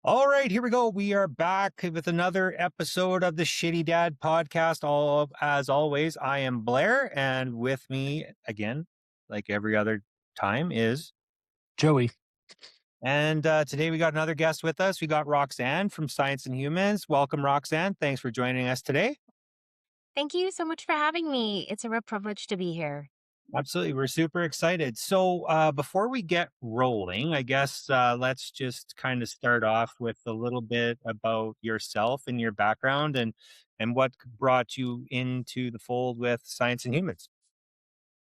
All right, here we go. We are back with another episode of the Shitty Dad podcast. As always, I am Blair, and with me again, like every other time, is Joey. and today we got another guest with us. We got Roxanne from Science and Humans. Welcome, Roxanne. Thanks for joining us today. Thank you so much for having me. It's a real privilege to be here. Absolutely, we're super excited. So, before we get rolling, I guess let's just kind of start off with a little bit about yourself and your background, and what brought you into the fold with Science and Humans.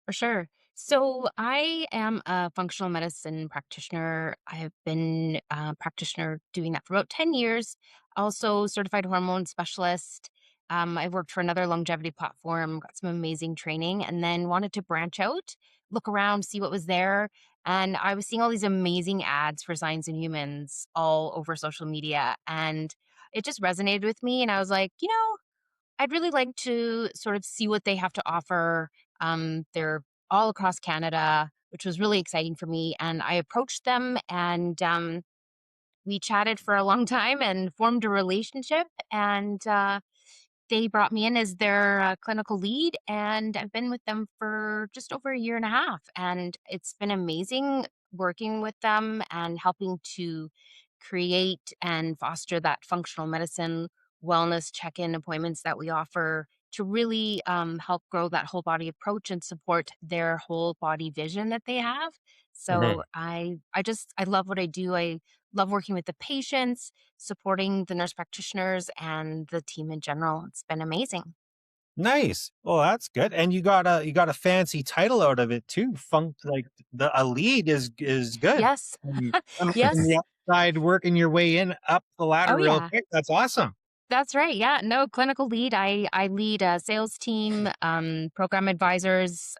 For sure. So, I am a functional medicine practitioner. I have been a practitioner doing that for about 10 years. Also, certified hormone specialist. I worked for another longevity platform, got some amazing training, and then wanted to branch out, look around, see what was there. And I was seeing all these amazing ads for Science and Humans all over social media. And it just resonated with me. And I was like, I'd really like to sort of see what they have to offer. They're all across Canada, which was really exciting for me. And I approached them and we chatted for a long time and formed a relationship. And they brought me in as their clinical lead. And I've been with them for just over a year and a half. And it's been amazing working with them and helping to create and foster that functional medicine wellness check-in appointments that we offer to really help grow that whole body approach and support their whole body vision that they have. So Mhm. I love what I do. I love working with the patients, supporting the nurse practitioners and the team in general. It's been amazing. Nice. Well, that's good. And you got a fancy title out of it too. Funk like the a lead is good. Yes. Coming from Yes. the outside, working your way in up the ladder Oh real yeah. quick. That's awesome. That's right. Yeah. No, clinical lead. I lead a sales team, program advisors.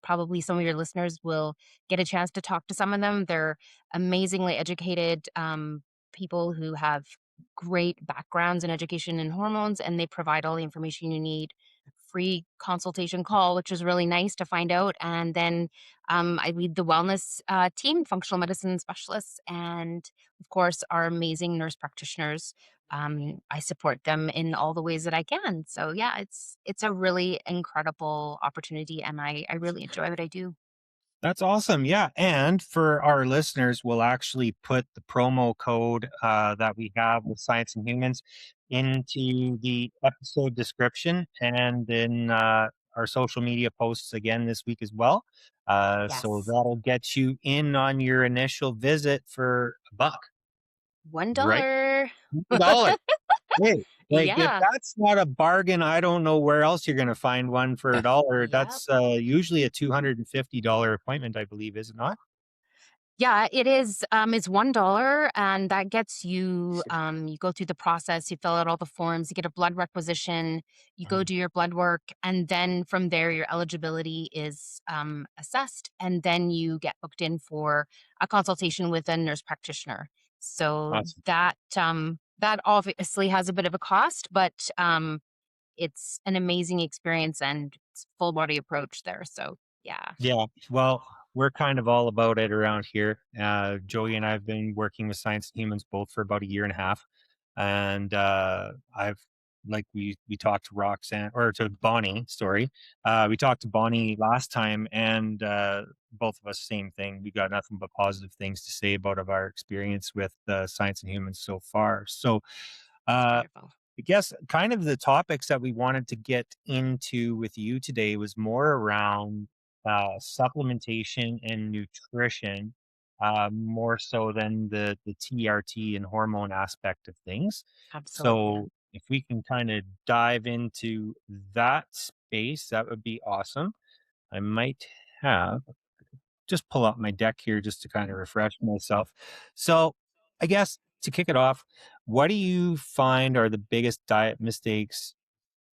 Probably some of your listeners will get a chance to talk to some of them. They're amazingly educated people who have great backgrounds in education and hormones, and they provide all the information you need. Free consultation call, which is really nice to find out. And then I lead the wellness team, functional medicine specialists, and of course, our amazing nurse practitioners. I support them in all the ways that I can. So yeah, it's a really incredible opportunity, and I really enjoy what I do. That's awesome. Yeah. And for our listeners, we'll actually put the promo code that we have with Science and Humans into the episode description and in our social media posts again this week as well. So Yes, that'll get you in on your initial visit for a buck, one right? dollar. $1. Hey, like if Yeah, that's not a bargain, I don't know where else you're going to find one for $1. yep. That's usually a $250 appointment, I believe, is it not? Yeah, it is. It's $1, and that gets you. You go through the process. You fill out all the forms. You get a blood requisition. You go do your blood work, and then from there, your eligibility is assessed, and then you get booked in for a consultation with a nurse practitioner. So Awesome. that obviously has a bit of a cost, but it's an amazing experience and it's full body approach there. So yeah, Yeah. Well, we're kind of all about it around here. Joey and I have been working with Science and Humans both for about a year and a half. And I've like we talked to Roxanne or to Bonnie, sorry. We talked to Bonnie last time and both of us same thing. We got nothing but positive things to say about of our experience with Science and Humans so far. So it's uh wonderful. I guess kind of the topics that we wanted to get into with you today was more around supplementation and nutrition, more so than the TRT and hormone aspect of things. Absolutely. So if we can kind of dive into that space, that would be awesome. I might have just pull out my deck here just to kind of refresh myself. So, I guess to kick it off, what do you find are the biggest diet mistakes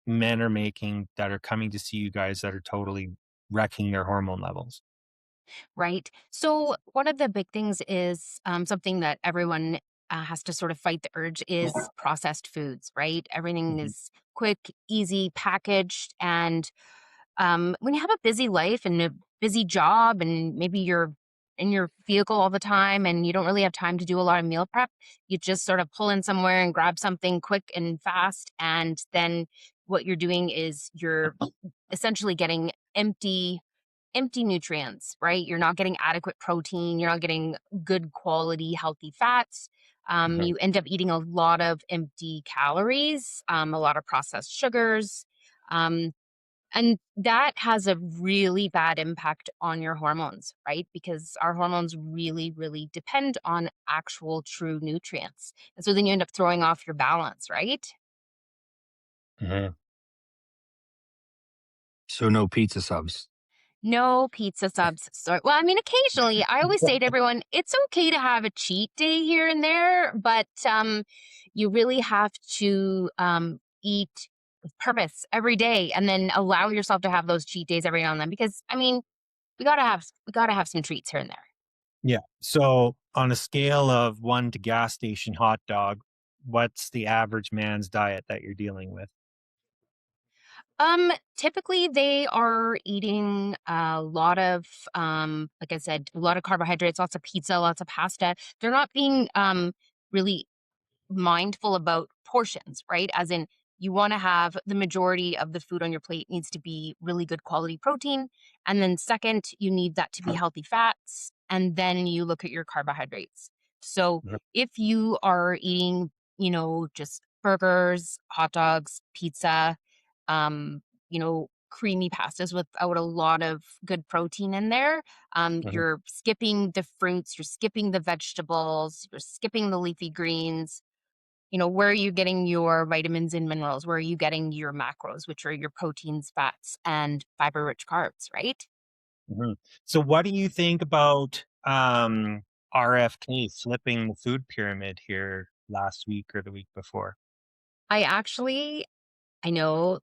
men are making that are coming to see you guys that are totally wrecking their hormone levels? Right. So one of the big things is something that everyone has to sort of fight the urge is processed foods, right? Everything Mhm. is quick, easy, packaged. And when you have a busy life and a busy job, and maybe you're in your vehicle all the time and you don't really have time to do a lot of meal prep, you just sort of pull in somewhere and grab something quick and fast. And then what you're doing is you're essentially getting empty nutrients, right? You're not getting adequate protein, you're not getting good quality healthy fats. Mhm. You end up eating a lot of empty calories, a lot of processed sugars. Um, and that has a really bad impact on your hormones, right? Because our hormones really, really depend on actual true nutrients. And so then you end up throwing off your balance, right? Mhm. So no pizza subs. No pizza subs. Well, I mean, occasionally, I always say to everyone, it's okay to have a cheat day here and there, but you really have to eat with purpose every day, and then allow yourself to have those cheat days every now and then. Because I mean, we gotta have some treats here and there. Yeah. So on a scale of 1 to gas station hot dog, what's the average man's diet that you're dealing with? Typically they are eating a lot of, like I said, a lot of carbohydrates, lots of pizza, lots of pasta. They're not being really mindful about portions, right? As in, you want to have the majority of the food on your plate needs to be really good quality protein. And then, second, you need that to be healthy fats. And then you look at your carbohydrates. So, Mhm. if you are eating, just burgers, hot dogs, pizza, creamy pastas without a lot of good protein in there, Mhm. you're skipping the fruits, you're skipping the vegetables, you're skipping the leafy greens. Where are you getting your vitamins and minerals? Where are you getting your macros, which are your proteins, fats, and fiber rich carbs, right? Mhm. So what do you think about RFK flipping the food pyramid here last week or the week before? I know,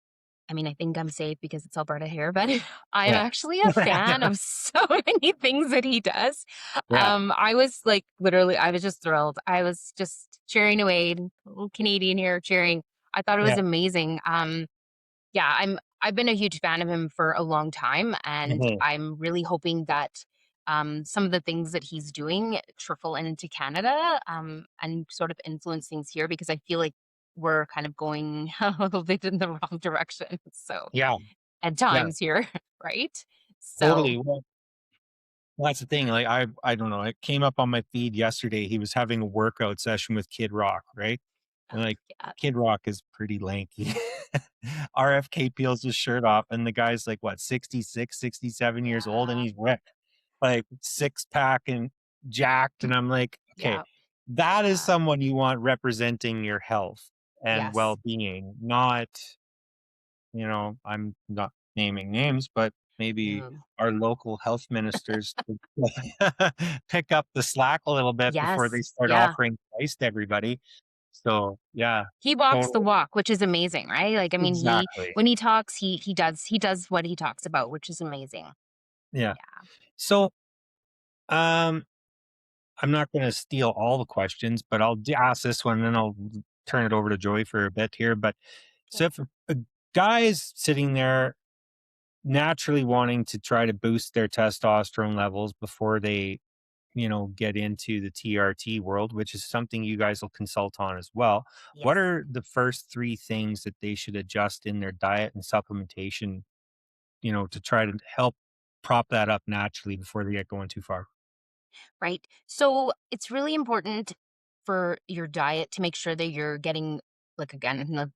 I mean, I think I'm safe because it's Alberta here, but I'm Yeah. actually a fan of so many things that he does. Yeah. I was like, literally, I was just thrilled. I was just cheering away, a little Canadian here cheering. I thought it was Yeah. amazing. Yeah, I've been a huge fan of him for a long time, and Mhm. I'm really hoping that some of the things that he's doing trickle into Canada, and sort of influence things here because I feel like we're kind of going a little bit in the wrong direction. So Yeah. at Yeah. times here, right? So Totally. Well, that's the thing. Like I don't know. It came up on my feed yesterday. He was having a workout session with Kid Rock, right? And like yeah, Kid Rock is pretty lanky. RFK peels his shirt off, and the guy's like what, 66, 67 years old, and yeah, he's ripped, like six pack and jacked. And I'm like, okay, yeah, that is yeah, someone you want representing your health and yes, well-being, not, I'm not naming names, but maybe no, our local health ministers could pick up the slack a little bit before they yes, start yeah. offering price to everybody. So, yeah, He walks the totally. walk, which is amazing, right? Like, I mean, he Exactly. when he talks, he does what he talks about, which is amazing. Yeah. Yeah. So, um, I'm not gonna steal all the questions, but I'll ask this one, and then I'll turn it over to Joy for a bit here. But so Okay. if a guy is sitting there naturally wanting to try to boost their testosterone levels before they, get into the TRT world, which is something you guys will consult on as well. What Yes. are the first three things that they should adjust in their diet and supplementation, to try to help prop that up naturally before they get going too far? Right. So it's really important for your diet to make sure that you're getting, like, again,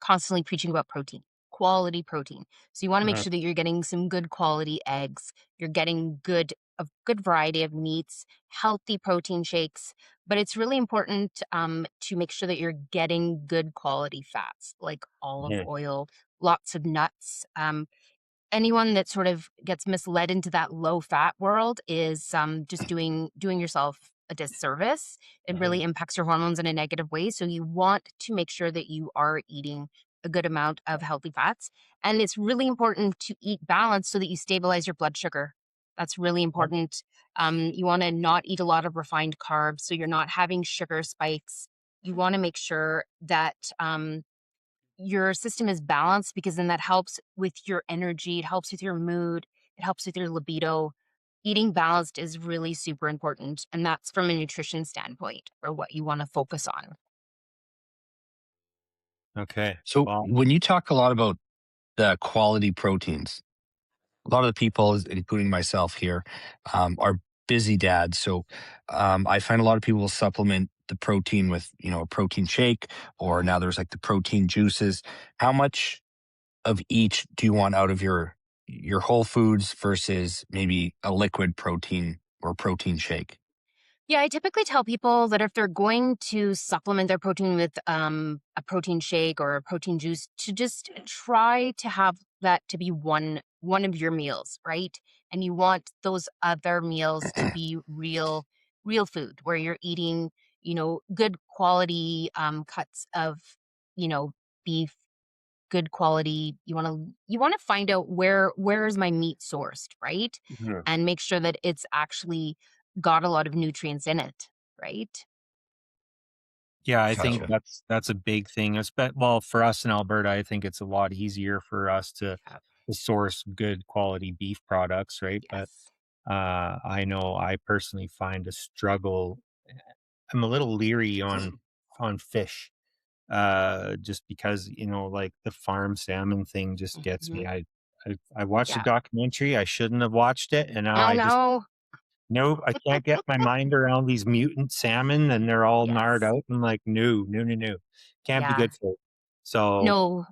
constantly preaching about protein, quality protein. So you want to make Mhm. sure that you're getting some good quality eggs, you're getting a good variety of meats, healthy protein shakes, but it's really important to make sure that you're getting good quality fats like olive Mhm. oil, lots of nuts. Anyone that sort of gets misled into that low fat world is just doing yourself a disservice. It Mhm. really impacts your hormones in a negative way. So you want to make sure that you are eating a good amount of healthy fats. And it's really important to eat balanced so that you stabilize your blood sugar. That's really important. You want to not eat a lot of refined carbs so you're not having sugar spikes. You want to make sure that your system is balanced because then that helps with your energy, it helps with your mood, it helps with your libido. Eating balanced is really super important, and that's from a nutrition standpoint or what you want to focus on. Okay. So Well, when you talk a lot about the quality proteins, a lot of the people, including myself here, are busy dads. So I find a lot of people will supplement the protein with, a protein shake, or now there's like the protein juices. How much of each do you want out of your whole foods versus maybe a liquid protein or protein shake? Yeah, I typically tell people that if they're going to supplement their protein with a protein shake or a protein juice, to just try to have that to be one of your meals, right? And you want those other meals to be real food where you're eating, good quality cuts of, you know, beef, good quality. You want to find out where is my meat sourced, right? mhm. And make sure that it's actually got a lot of nutrients in it, right? Yeah, I think Gotcha. that's a big thing. Well, for us in Alberta, I think it's a lot easier for us Yeah. to source good quality beef products, right? But Yes. I know I personally find a struggle. I'm a little leery on fish, just because like the farm salmon thing just gets Mhm. me. I watched a Yeah. documentary. I shouldn't have watched it, and now Oh, I just no. nope, I can't get my mind around these mutant salmon, and they're all gnarred Yes. out. I'm like, no, no, no, no, can't be Yeah. good for it. So No,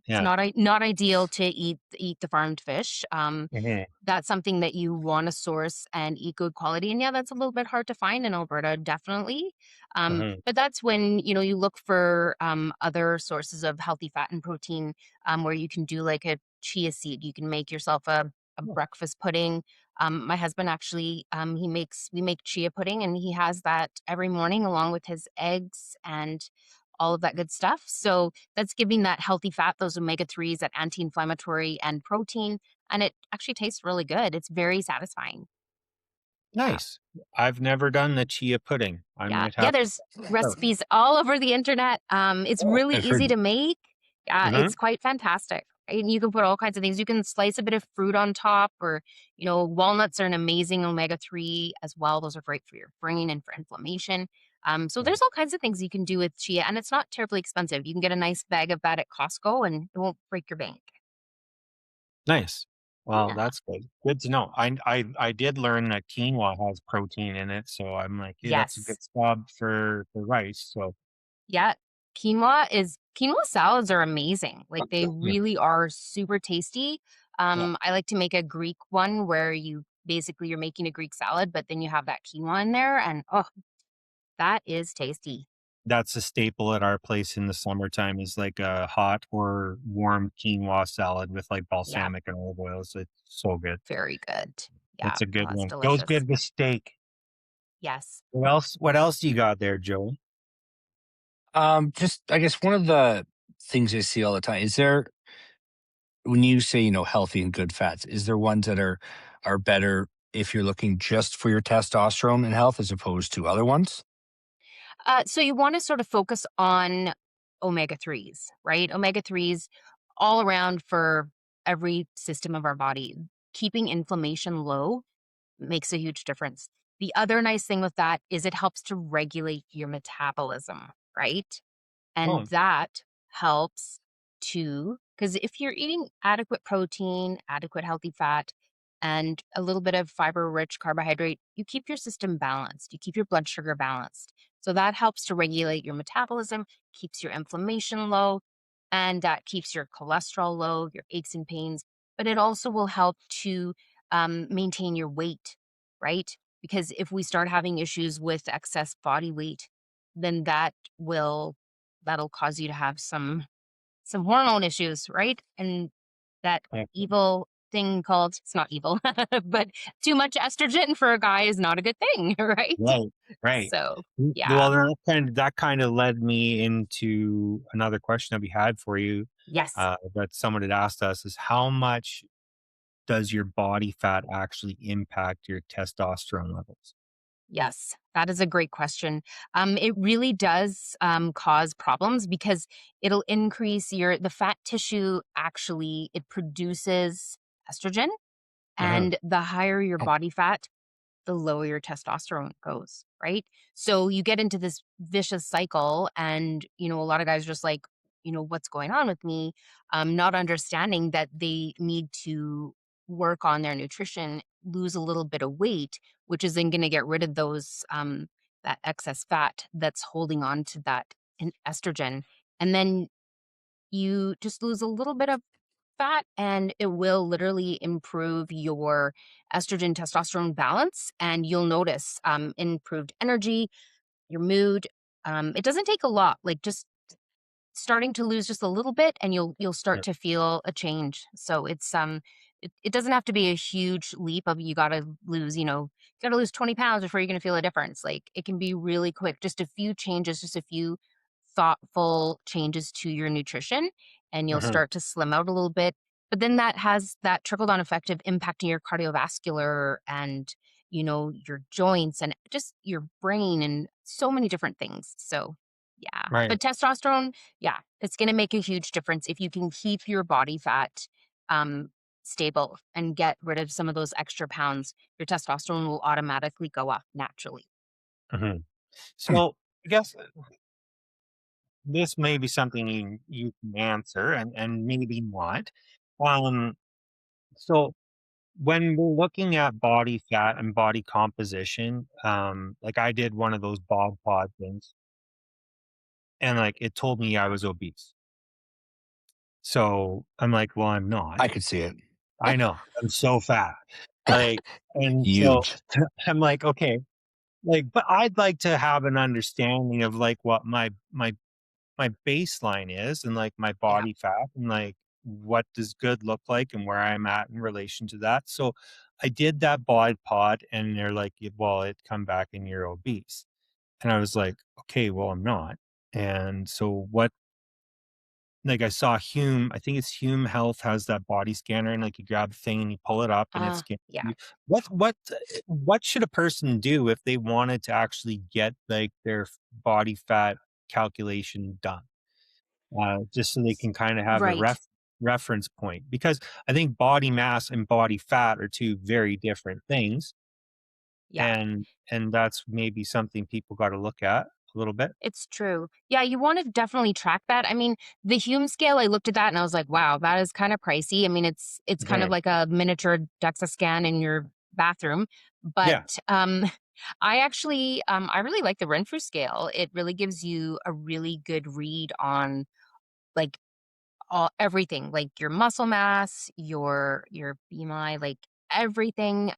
it's yeah, not ideal to eat the farmed fish. mhm, That's something that you wanna source and eat good quality, and yeah, that's a little bit hard to find in Alberta, definitely. mhm. But that's when, you look for, other sources of healthy fat and protein, where you can do, like, a chia seed. You can make yourself a Oh, breakfast pudding. My husband actually, we make chia pudding, and he has that every morning along with his eggs and all of that good stuff. So, that's giving that healthy fat, those omega-3s, that anti-inflammatory and protein, and it actually tastes really good. It's very satisfying. Yeah. nice. I've never done the chia pudding. I Yeah. might Yeah, have to there's check that out. recipes all over the internet. It's Oh, really I've easy heard to make. mhm. It's quite fantastic. And you can put all kinds of things. You can slice a bit of fruit on top, or, walnuts are an amazing omega-3 as well. Those are great for your brain and for inflammation. So there's all kinds of things you can do with chia, and it's not terribly expensive. You can get a nice bag of that at Costco and it won't break your bank. Nice. Well, Yeah. that's good. Good to know. I did learn that quinoa has protein in it, so I'm like, "Hey, that's a Yes. good swab for rice." So, Yeah, quinoa salads are amazing, like, they yeah, really are super tasty. yeah. I like to make a Greek one where you're making a Greek salad, but then you have that quinoa in there, and, oh, that is tasty. That's a staple at our place in the summertime is like a hot or warm quinoa salad with like Yeah, balsamic and olive oils. It's so good. very good. Yeah, It's a oh, good that's one. Goes delicious. good with steak. Yes. What else do you got there, Joey? just I guess one of the things I see all the time is there when you say, healthy and good fats, is there ones that are better if you're looking just for your testosterone and health as opposed to other ones? So you wanna sort of focus on omega-3s, right? Omega-3s all around for every system of our body. Keeping inflammation low makes a huge difference. The other nice thing with that is it helps to regulate your metabolism, right? And Oh, that helps too, because if you're eating adequate protein, adequate healthy fat, and a little bit of fiber rich carbohydrate, you keep your system balanced. You keep your blood sugar balanced. So that helps to regulate your metabolism, keeps your inflammation low, and that keeps your cholesterol low, your aches and pains. But it also will help to maintain your weight, right? Because if we start having issues with excess body weight, then will that'll cause you to have some hormone issues, right? And that okay. evil thing called it's not evil, but too much estrogen for a guy is not a good thing, right? Right, right. So, yeah. Well, that kind of led me into another question that we had for you, Yes. that someone had asked us is how much does your body fat actually impact your testosterone levels? Yes. That is a great question. It really does cause problems because it'll increase the fat tissue actually it produces estrogen. Mhm. And the higher your Oh, body fat, the lower your testosterone goes, right? So you get into this vicious cycle, and a lot of guys are just like, what's going on with me? Not understanding that they need to work on their nutrition, lose a little bit of weight, which is then going to get rid of those that excess fat that's holding on to that estrogen, and then you just lose a little bit of fat, and it will literally improve your estrogen testosterone balance, and you'll notice improved energy, your mood. It doesn't take a lot, like just starting to lose just a little bit, and you'll start Mhm. to feel a change. So it doesn't have to be a huge leap of you gotta lose, you gotta lose 20 pounds before you're gonna feel a difference. Like it can be really quick, just a few changes, just a few thoughtful changes to your nutrition, and you'll Mhm. start to slim out a little bit. But then that has that trickle down effect of impacting your cardiovascular and your joints and just your brain and so many different things. So yeah. Right. But testosterone, yeah, it's gonna make a huge difference if you can keep your body fat, um, stable and get rid of some of those extra pounds. Your testosterone will automatically go up naturally. Mhm. hmm, So I guess this may be something you can answer and maybe not. Um, so when we're looking at body fat and body composition, like I did one of those bod pod things, and like it told me I was obese. So I'm like, well, I'm not. I could see it. I know I'm so fat. Like, and so Huge. I'm like, okay, like, but I'd like to have an understanding of like what my baseline is and like my Yeah. body fat and like what does good look like and where I'm at in relation to that. So I did that bod pod and they're like, well, it come back and you're obese. And I was like, okay, well, I'm not. And so what, like I saw Hume, I think it's Hume Health has that body scanner and like you grab the thing and you pull it up and it scans Yeah. you. What should a person do if they wanted to actually get like their body fat calculation done? Just so they can kind of have a Right. reference point. Because I think body mass and body fat are two very different things, Yeah. and that's maybe something people got to look at a little bit. It's true. Yeah, you wanna definitely track that. I mean, the Hume scale, I looked at that and I was like, "Wow, that is kinda pricey." I mean, it's kind of Mhm. like a miniature DEXA scan in your bathroom, but, Yeah. I really like the Renfrew scale. It really gives you a really good read on, like, all everything, like your muscle mass, your BMI, like everything.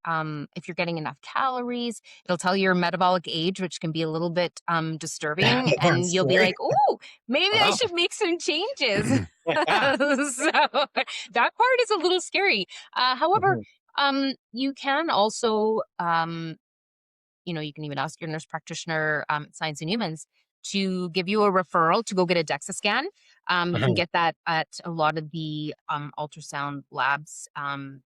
If you're getting enough calories, it'll tell you your metabolic age, which can be a little bit disturbing, and That's you'll be scary. like, "Ooh, maybe I Wow. should make some changes." Yeah. So that part is a little scary. However, Mhm. you can also you can even ask your nurse practitioner, Science and Humans, to give you a referral to go get a DEXA scan. You can Mhm. get that at a lot of the ultrasound labs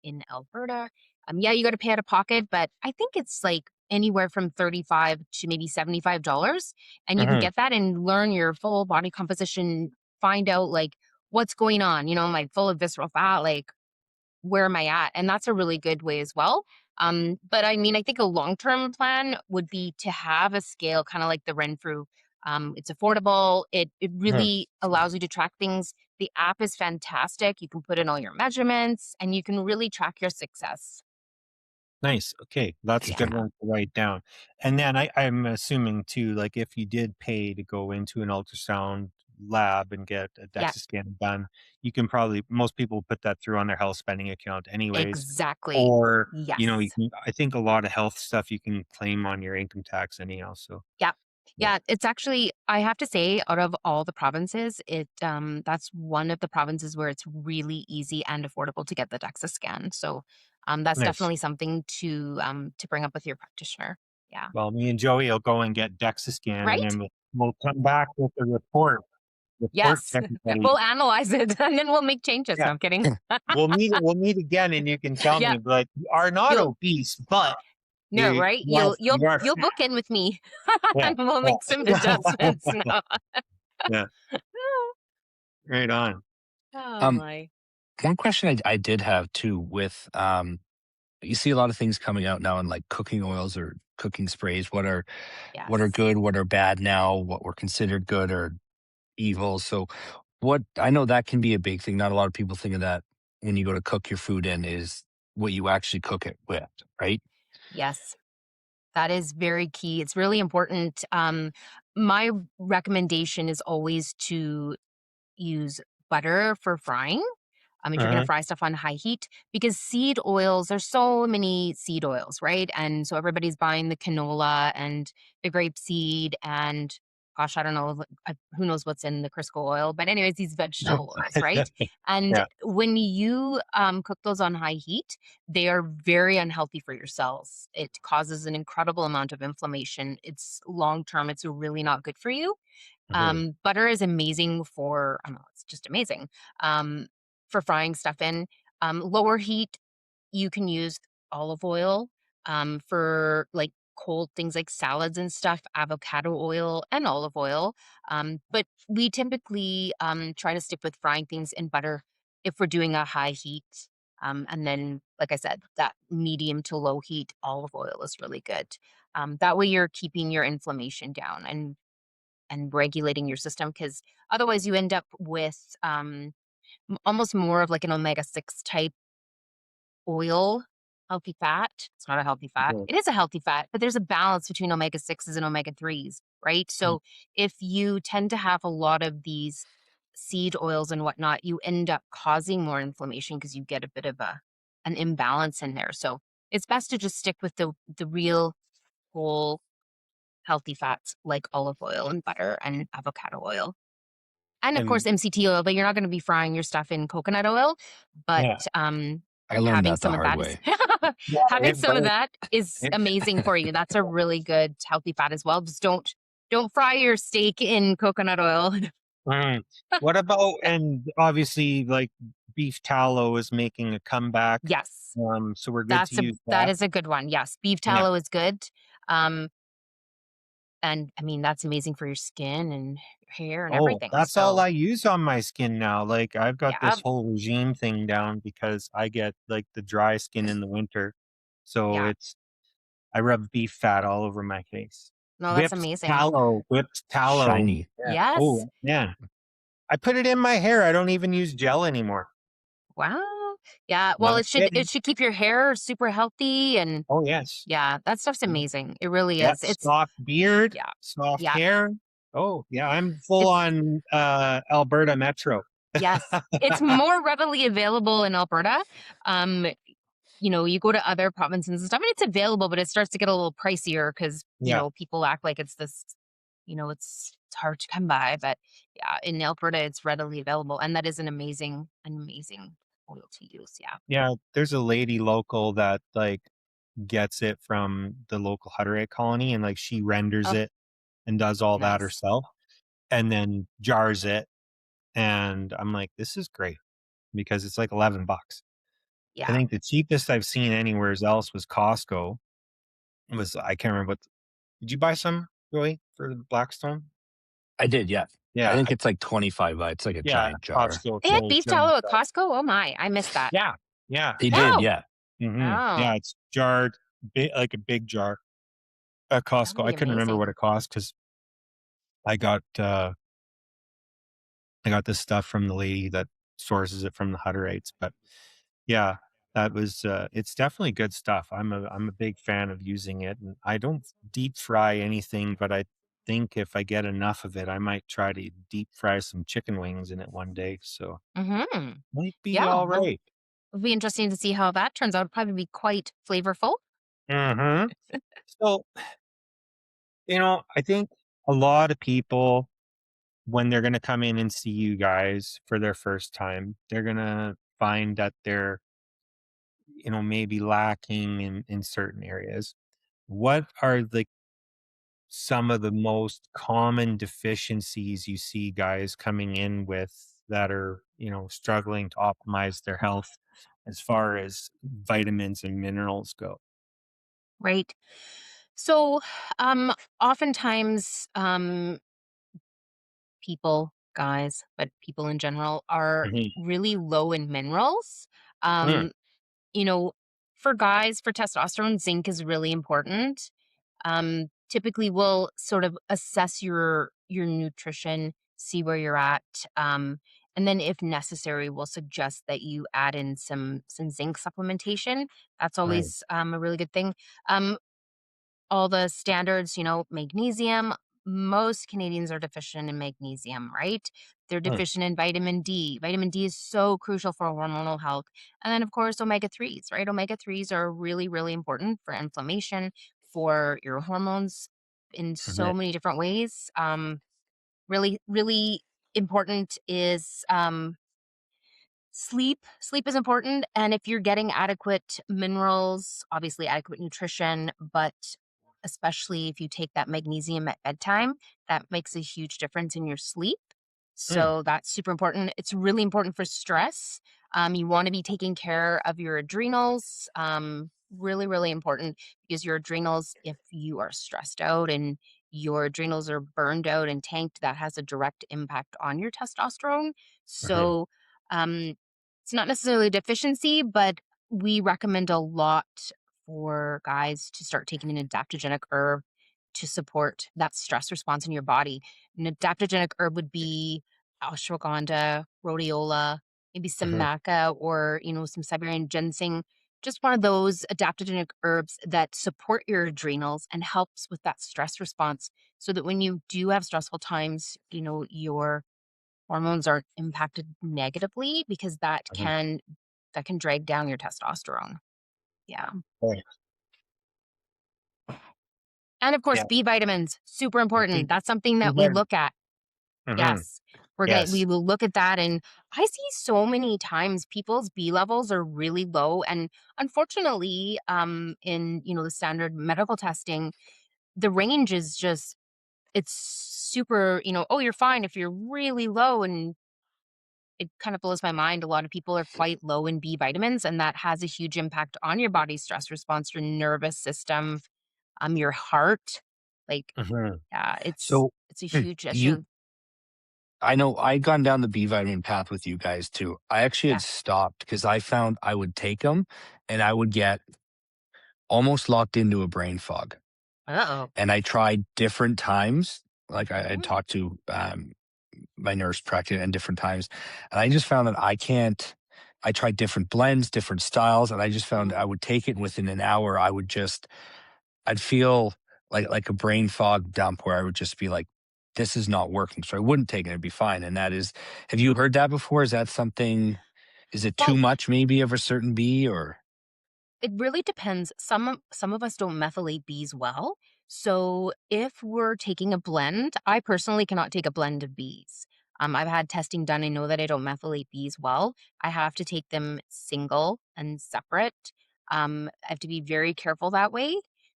in Alberta. Yeah, you got to pay out of pocket, but I think it's like anywhere from 35 to maybe $75. And you can Mhm. get that and learn your full body composition, find out like what's going on, am I full of visceral fat? Like, where am I at? And that's a really good way as well. But I mean, I think a long term plan would be to have a scale kind of like the Renfrew. It's affordable. It Mhm. really allows you to track things. The app is fantastic. You can put in all your measurements and you can really track your success. Nice. Okay, that's a good Yeah. Interesting. one to write down. And then I'm assuming too, like if you did pay to go into an ultrasound lab and get a Yeah. DEXA scan done, you can probably most people put that through on their health spending account anyways. Exactly. Or, you Yes. can I think a lot of health stuff you can claim on your income tax anyhow. So Yeah. yeah. Yeah, it's actually I have to say out of all the provinces, that's one of the provinces where it's really easy and affordable to get the DEXA scan. So, that's Nice. definitely something to bring up with your practitioner. Yeah. Well, me and Joey will go and get DEXA scan and Right? then we'll come back with a report Yes. to everybody. We'll analyze it and then we'll make changes. Yeah. No, I'm kidding. We'll meet again and you can tell Yeah. me, like, "You are not You'll obese, but no, right? you are You'll you are you'll fat." book in with me Yeah, and we'll make some yeah. adjustments. No. Yeah, right on. Oh Um, my. One question I did have too with you see a lot of things coming out now in like cooking oils or cooking sprays. What are Yes. good, what are bad now, what were considered good or evil. So what I know that can be a big thing. Not a lot of people think of that when you go to cook your food in is what you actually cook it with, right? Yes. That is very key. It's really important. My recommendation is always to use butter for frying. If you're gonna Mhm. fry stuff on high heat, because seed oils, there's so many seed oils, right? And so everybody's buying the canola and the grapeseed and gosh, I don't know, who knows what's in the Crisco oil, but anyways, these vegetable oils, right? And Yeah. when you cook those on high heat, they are very unhealthy for your cells. It causes an incredible amount of inflammation. It's long term. It's really not good for you. Mhm. Butter is amazing for I don't know, it's just amazing, um, for frying stuff in. Lower heat, you can use olive oil, for, like, cold things like salads and stuff, avocado oil and olive oil, but we typically, try to stick with frying things in butter if we're doing a high heat, and then, like I said, that medium to low heat olive oil is really good. That way you're keeping your inflammation down and regulating your system because otherwise you end up with almost more of like an omega-6 type oil, healthy fat. It's not a healthy fat. Mhm. It is a healthy fat, but there's a balance between omega-6s and omega-3s, right? Mm. So if you tend to have a lot of these seed oils and whatnot, you end up causing more inflammation because you get a bit of an imbalance in there. So it's best to just stick with the real whole healthy fats like olive oil and butter and avocado oil. And of course, And MCT oil, but you're not gonna be frying your stuff in coconut oil, but, yeah. I learned having that the some of hard that is way. Yeah, having it some of burns. that is It amazing for you. That's a really good healthy fat as well. Just don't fry your steak in coconut oil. Mm. What about and obviously, like, beef tallow is making a comeback, Yes, so we're good to use that that? is a good one. Yes, beef Yeah. tallow is good, um, and, I mean, that's amazing for your skin and your hair and Oh, everything, that's all so I use on my skin now, like, I've got yeah, this whole regime thing down because I get, like, the dry skin in the winter, so yeah. it's I rub beef fat all over my face. No, that's amazing. Whipped tallow, Shiny. yeah. Yes. Oh, man. I put it in my hair, I don't even use gel anymore. Wow. Yeah, well, Not it kidding. should keep your hair super healthy and Oh, yes. yeah, that stuff's Yeah. amazing. It really Yep, is. It's soft beard, yeah, soft yeah. hair. Oh, yeah, I'm full It's on, Alberta Metro. yes. It's more readily available in Alberta. Um, you go to other provinces and stuff, and it's available, but it starts to get a little pricier because Yeah, people act like it's this, it's hard to come by. But yeah, in Alberta, it's readily available, and that is an amazing oil to use. Yeah. yeah, there's a lady local that, like, gets it from the local Hutterite colony, and, like, she renders Oh, it and does all that nice. herself, and then jars it, and I'm like, "This is great," because it's like 11 bucks. I Yeah. think the cheapest I've seen anywheres else was Costco. It was I can't remember what did you buy some, Joey, for the Blackstone? I did, yeah. I Yeah, think it's like 25 bucks. It's like a yeah, giant jar. Costco They had sold beef them tallow at so Costco? Oh my, I missed that. yeah, yeah, They yeah, did, Wow! yeah. mhm, Oh, yeah, it's jarred, like a big jar at that would Costco. be I couldn't remember what amazing. it cost because I got, uh I got this stuff from the lady that sources it from the Hutterites, but yeah, that was, it's definitely good stuff. I'm a big fan of using it, and I don't deep fry anything, but I think if I get enough of it, I might try to deep fry some chicken wings in it one day, so Mhm. might be Yeah, well, alright. it'll be interesting to see how that turns out. It'll probably be quite flavorful. Mhm. So, I think a lot of people, when they're gonna come in and see you guys for their first time, they're gonna find that they're, maybe lacking in certain areas. What are some of the most common deficiencies you see guys coming in with that are, struggling to optimize their health as far as vitamins and minerals go? Right. So, oftentimes, guys, but people in general are Mhm. really low in minerals. Mm, Um, you know, for guys, for testosterone, zinc is really important. Typically, we'll sort of assess your nutrition, see where you're at, and then if necessary, we'll suggest that you add in some zinc supplementation. That's Right. always a really good thing. Um, all the standards, magnesium. Most Canadians are deficient in magnesium, right? They're Hmm. deficient in vitamin D. Vitamin D is so crucial for hormonal health. And then, of course, omega 3s, right? Omega 3s are really, really important for inflammation, for your hormones in so Mhm. many different ways. Really, really important is sleep is important, and if you're getting adequate minerals, obviously adequate nutrition, but especially if you take that magnesium at bedtime, that makes a huge difference in your sleep. Hmm. So that's super important. It's really important for stress. You want to be taking care of your adrenals. Really, really important because your adrenals, if you are stressed out and your adrenals are burned out and tanked, that has a direct impact on your testosterone. Mhm. So, um, it's not necessarily a deficiency, but we recommend a lot for guys to start taking an adaptogenic herb to support that stress response in your body. An adaptogenic herb would be ashwagandha, rhodiola, maybe some Mhm. maca or, some Siberian ginseng. Just one of those adaptogenic herbs that support your adrenals and helps with that stress response so that when you do have stressful times, your hormones aren't impacted negatively because that Mhm. can drag down your testosterone. Yeah. Right. And of course, Yeah. B vitamins, super important. B That's something B that we vitamin. look at. Mhm. Yes. We Yes. will look at that, and I see so many times people's B levels are really low, and unfortunately, in, the standard medical testing, the range is just it's super, "Oh, you're fine if you're really low," and it kind of blows my mind. A lot of people are quite low in B vitamins, and that has a huge impact on your body's stress response, your nervous system, your heart. Like, Mhm. yeah, it's So it's a huge you, issue. I know I'd gone down the B vitamin path with you guys too. I actually Yeah. had stopped because I found I would take them and I would get almost locked into a brain fog. Uh-oh. And I tried different times. Like I Mhm. talked to my nurse practically in different times. And I just found that I can't, I tried different blends, different styles, and I just found I Mhm. would take it and within an hour, I'd feel like a brain fog dump where I would just be like, this is not working. So I wouldn't take it, it'd be fine. And that is, have you heard that before? Is that something, is it too Well, much maybe of a certain bee or? it really depends. Some of us don't methylate bees well. So if we're taking a blend, I personally cannot take a blend of bees. I've had testing done. I know that I don't methylate bees well. I have to take them single and separate. I have to be very careful that way.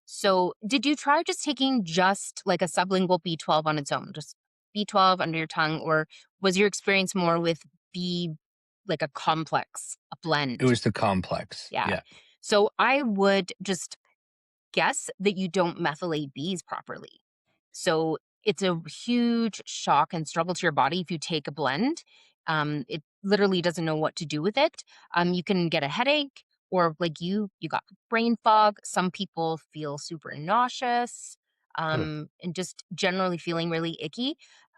So, did you try just taking just like a sublingual B12 on its own, just B12 under your tongue, or was your experience more with B like a complex, a It blend? was the complex. Yeah. Yeah. So I would just guess that you don't methylate bees properly. So it's a huge shock and struggle to your body if you take a blend. It literally doesn't know what to do with it. You can get a headache, or like you got brain fog. Some people feel super nauseous, Hmm. and just generally feeling really icky.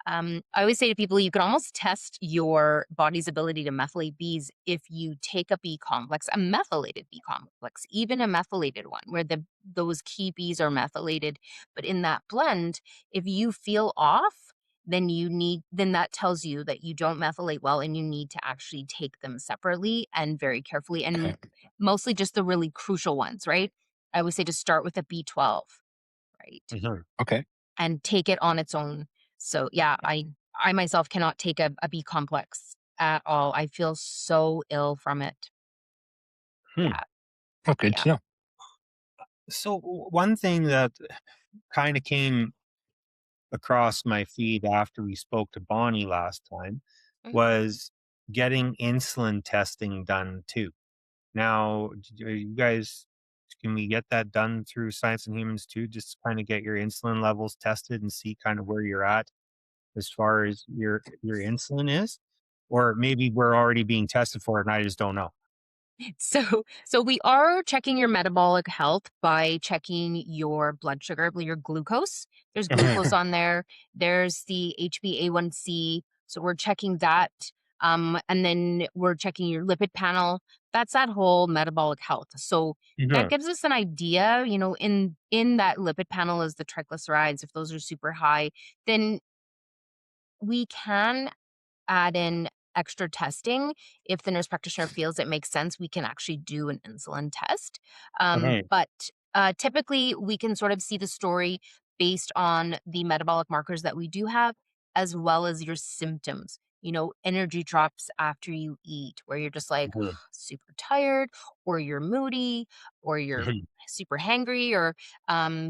I always say to people, you can almost test your body's ability to methylate bees if you take a B complex, a methylated B complex, even a methylated one, where those key Bs are methylated. But in that blend, if you feel off, then that tells you that you don't methylate well and you need to actually take them separately and very carefully and Okay. mostly just the really crucial ones, right? I would say to start with a B12, right? Mhm. Okay. And take it on its own. So yeah, I myself cannot take a B complex at all. I feel so ill from it. Hmm. Yeah, Oh, good yeah. to know. So one thing that kind of came across my feed after we spoke to Bonnie last time Mhm. was getting insulin testing done too. Now, are you guys, can we get that done through Science and Humans too? Just to kind of get your insulin levels tested and see kind of where you're at as far as your insulin is, or maybe we're already being tested for it and I just don't know. So we are checking your metabolic health by checking your blood sugar, your glucose. There's glucose Mhm, on there. There's the HbA1c. So we're checking that. And then we're checking your lipid panel. That's that whole metabolic health. So that mhm, gives us an idea, in that lipid panel is the triglycerides. If those are super high, then we can add in extra testing. If the nurse practitioner feels it makes sense, we can actually do an insulin test. mhm, But typically, we can sort of see the story based on the metabolic markers that we do have, as well as your symptoms. Energy drops after you eat, where you're just like mhm, super tired, or you're moody, or you're mhm, super hangry, or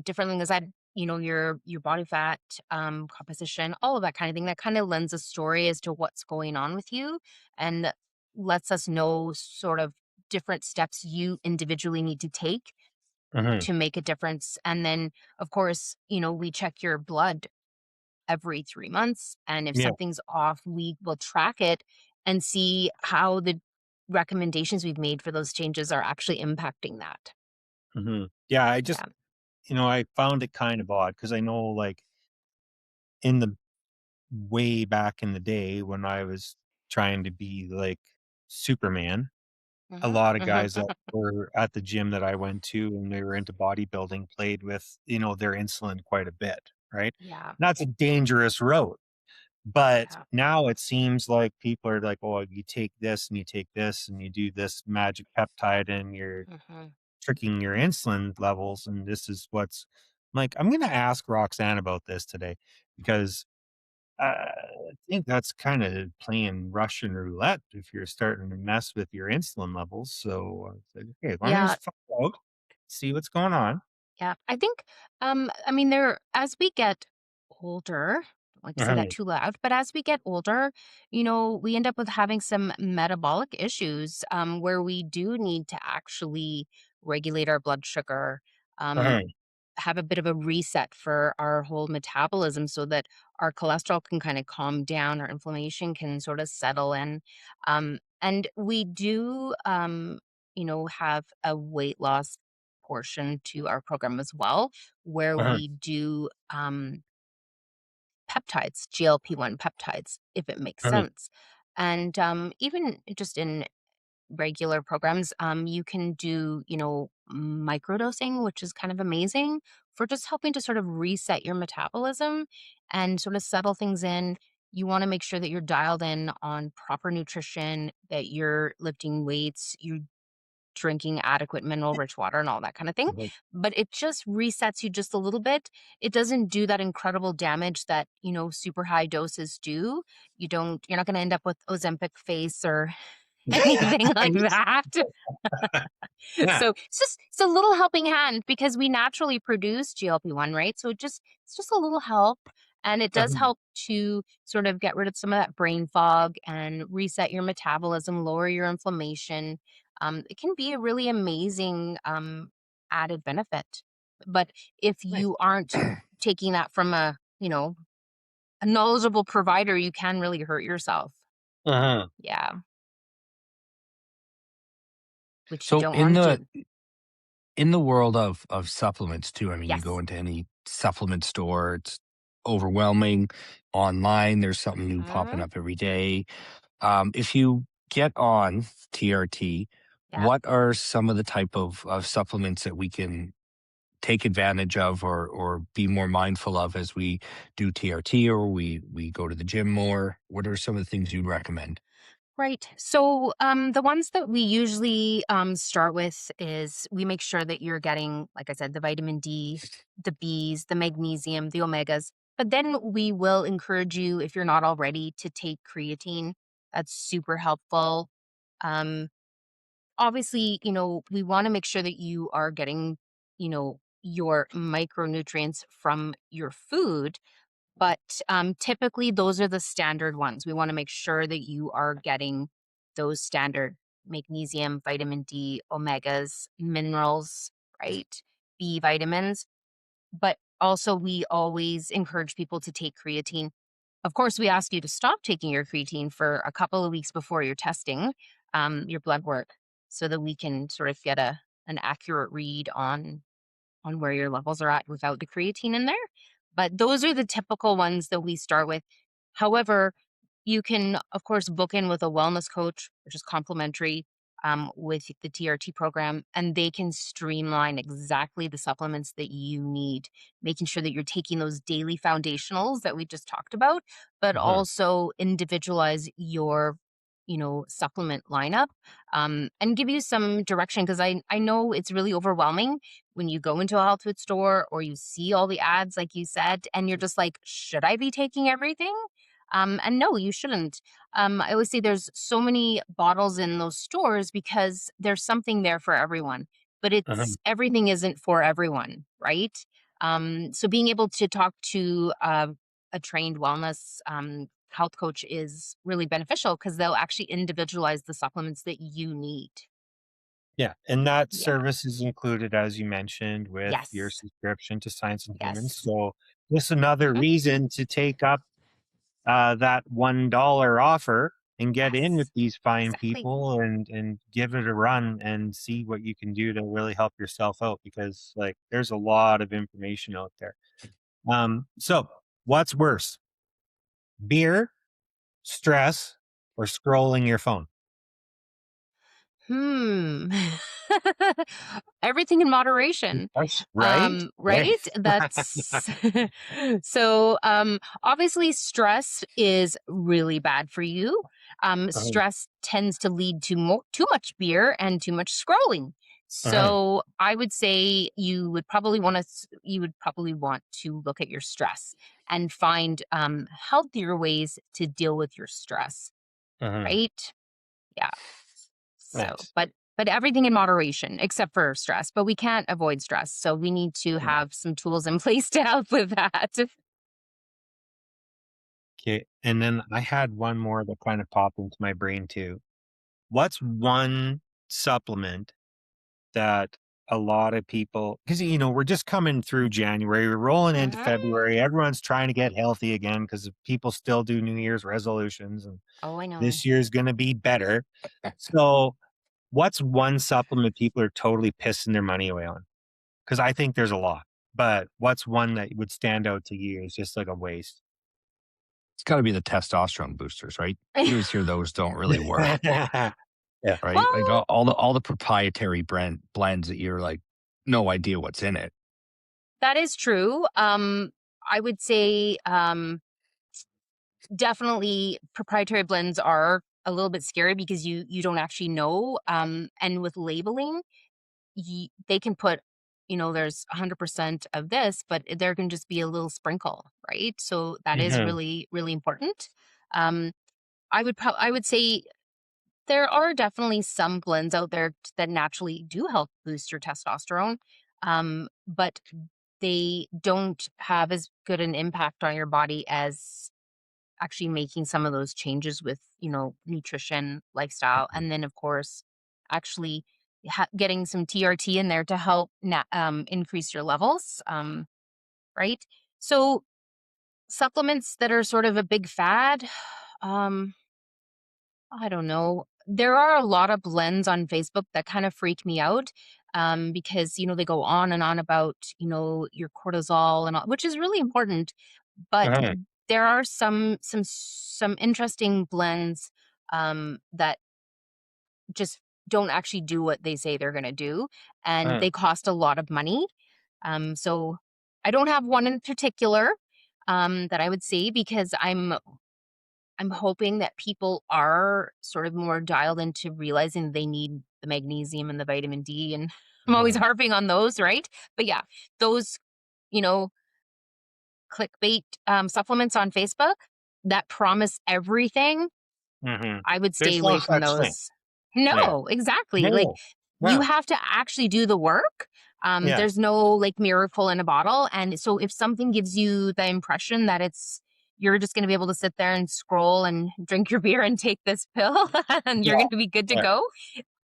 different things that your body fat composition, all of that kind of thing. That kind of lends a story as to what's going on with you, and lets us know sort of different steps you individually need to take mhm. to make a difference. And then, of course, we check your blood every 3 months. And if Yeah, something's off, we will track it and see how the recommendations we've made for those changes are actually impacting that. mhm. Yeah, Yeah. I found it kind of odd because I know, like, in the way back in the day when I was trying to be like Superman, a Hmm. lot of Hmm. guys that were at the gym that I went to and they were into bodybuilding played with, their insulin quite a bit, right? Yeah. That's a dangerous road. But Yeah. now it seems like people are like, "Oh, you take this and you take this and you do this magic peptide and you're Hmm. tricking your insulin levels, and this is what's." Like, I'm gonna ask Roxanne about this today because I think that's kinda playing Russian roulette if you're starting to mess with your insulin levels, so, it's like, "Okay, let me Yeah. just find out, see what's going on." Yeah, I think, I mean, there as we get older, don't like to say that Mhm, too loud, but as we get older, we end up with having some metabolic issues, where we do need to actually regulate our blood sugar, um, mhm, have a bit of a reset for our whole metabolism so that our cholesterol can kind of calm down, our inflammation can sort of settle in. And we do, have a weight loss portion to our program as well, where mhm, we do peptides, GLP-1 peptides, if it makes mhm, sense. And even just in regular programs, you can do, microdosing, which is kind of amazing for just helping to sort of reset your metabolism and sort of settle things in. You want to make sure that you're dialed in on proper nutrition, that you're lifting weights, you're drinking adequate mineral rich water and all that kind of thing. mhm. But it just resets you just a little bit. It doesn't do that incredible damage that, super high doses do. You're not going to end up with Ozempic face or anything like that. Yeah, So it's a little helping hand because we naturally produce GLP-1, right? So it's just a little help. And it does mhm, help to sort of get rid of some of that brain fog and reset your metabolism, lower your inflammation. It can be a really amazing added benefit. But if nice. you aren't taking that from a knowledgeable provider, you can really hurt yourself. Uh-huh, Yeah, which you So don't want to do. in the world of supplements too, I mean, you go Yes. into any supplement store, it's overwhelming. Online, there's something new popping Hmm. up every day. If you get on TRT, Yeah. what are some of the type of supplements that we can take advantage of or be more mindful of as we do TRT or we go to the gym more? What are some of the things you'd recommend? Right. So, the ones that we usually start with is we make sure that you're getting, like I said, the vitamin D, the B's, the magnesium, the omegas. But then we will encourage you, if you're not already, to take creatine. That's super helpful. Um, Obviously, we want to make sure that you are getting, your micronutrients from your food, but, typically, those are the standard ones. We wanna make sure that you are getting those standard magnesium, vitamin D, omegas, minerals, right? B vitamins, but also we always encourage people to take creatine. Of course, we ask you to stop taking your creatine for a couple of weeks before your testing, your blood work. so that we can sort of get an accurate read on where your levels are at without the creatine in there. But those are the typical ones that we start with. However, you can, of course, book in with a wellness coach, which is complimentary with the TRT program, and they can streamline exactly the supplements that you need, making sure that you're taking those daily foundationals that we just talked about, but Uh-huh. also individualize your supplement lineup and give you some direction because I know it's really overwhelming when you go into a health food store or you see all the ads like you said and you're just like, should I be taking everything? And no, you shouldn't. I always say there's so many bottles in those stores because there's something there for everyone, but Uh-huh. everything isn't for everyone, right? So being able to talk to a trained wellness health coach is really beneficial because they'll actually individualize the supplements that you need. Yeah, and that Yeah. service is included, as you mentioned, with your Yes. subscription to Science and Humans. Yes. So just another Hmm. reason to take up that $1 offer and get in with Yes. these fine Exactly. people and give it a run and see what you can do to really help yourself out because like there's a lot of information out there. So what's worse, beer, stress, or scrolling your phone? Hmm. Everything in moderation. That's right. There. Right? That's so obviously stress is really bad for you. Uh-huh. Stress tends to lead to too much beer and too much scrolling. Uh-huh. So I would say you would probably want to look at your stress and find healthier ways to deal with your stress, Uh-huh. right? Yeah. So, Nice. but everything in moderation except for stress, but we can't avoid stress. So we need to Yeah. have some tools in place to help with that. Okay. And then I had one more that kind of popped into my brain too. What's one supplement that a lot of people, because we're just coming through January, we're rolling into Mhm. February, everyone's trying to get healthy again because people still do New Year's resolutions and Oh, I know. this year's going to be better. So, what's one supplement people are totally pissing their money away on? Because I think there's a lot, but what's one that would stand out to you as just like a waste? It's got to be the testosterone boosters, right? You always hear those don't really work, Yeah. right? Like Well, all the proprietary blends that you're like no idea what's in it. that is true. I would say definitely proprietary blends are a little bit scary because you don't actually know. And with labeling, they can put, there's 100% of this, but there can just be a little sprinkle, right? So that is Mhm. really, really important. Um, I would say there are definitely some blends out there that naturally do help boost your testosterone, but they don't have as good an impact on your body as actually making some of those changes with, nutrition, lifestyle, and then of course, actually getting some TRT in there to help increase your levels. Right. So supplements that are sort of a big fad. Um, I don't know. There are a lot of blends on Facebook that kind of freak me out because they go on and on about your cortisol and all, which is really important. But Uh-huh. there are some interesting blends that just don't actually do what they say they're going to do, and Uh-huh. they cost a lot of money. So I don't have one in particular that I would say because I'm hoping that people are sort of more dialed into realizing they need the magnesium and the vitamin D, and I'm always Uh-huh. harping on those, right? But yeah, those, you know, clickbait supplements on Facebook that promise everything, Mhm. I would stay There's no away from such thing. those. Yeah. No, exactly. Like No. you No. have to actually do the work. Yeah. There's no like miracle in a bottle. And so if something gives you the impression that you're just going to be able to sit there and scroll and drink your beer and take this pill and you're Yeah. going to be good to Yeah. go,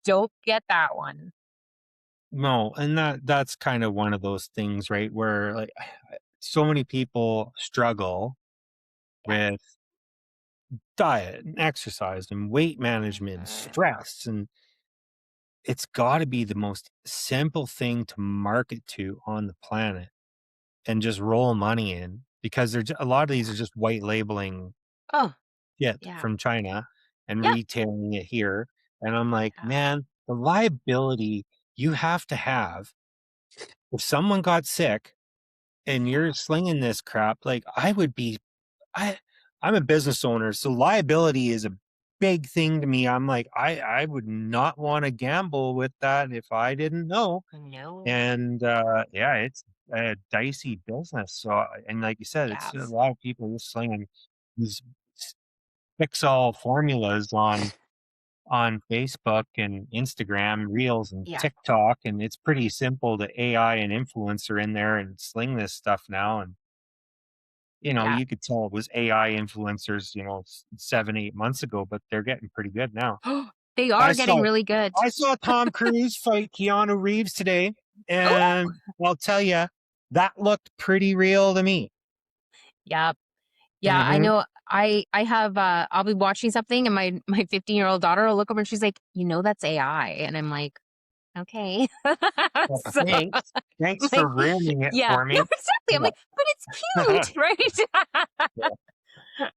don't get that one. No, and that's kind of one of those things, right, where, like, so many people struggle Yeah. with diet and exercise and weight management, Mhm. stress, and it's got to be the most simple thing to market to on the planet and just roll money in because a lot of these are just white labeling Oh, it yeah. from China and Yep. retailing it here. And I'm like, Yeah. man, the liability you have to have if someone got sick and Yeah. you're slinging this crap, like I I'm a business owner, so liability is a big thing to me. I'm like, I would not want to gamble with that if I didn't know. No. And yeah, it's a dicey business. So and like you said, it's a Yes. lot of people just slinging these fix all formulas on Facebook and Instagram Reels and Yeah. TikTok, and it's pretty simple to AI and influencer in there and sling this stuff now. And Yeah. you could tell it was AI influencers, 7, 8 months ago, but they're getting pretty good now. They I are getting saw really good. I saw Tom Cruise fight Keanu Reeves today, Oh, and I'll tell you, that looked pretty real to me. yeah. Yeah, I Mhm. know. I have I'll be watching something and my 15-year-old daughter will look over and she's like, that's AI. And I'm like, okay. Well, So, thanks. Thanks for like, ruining it yeah. for No, me. exactly. I'm Yeah. like, but it's cute, right? Yeah.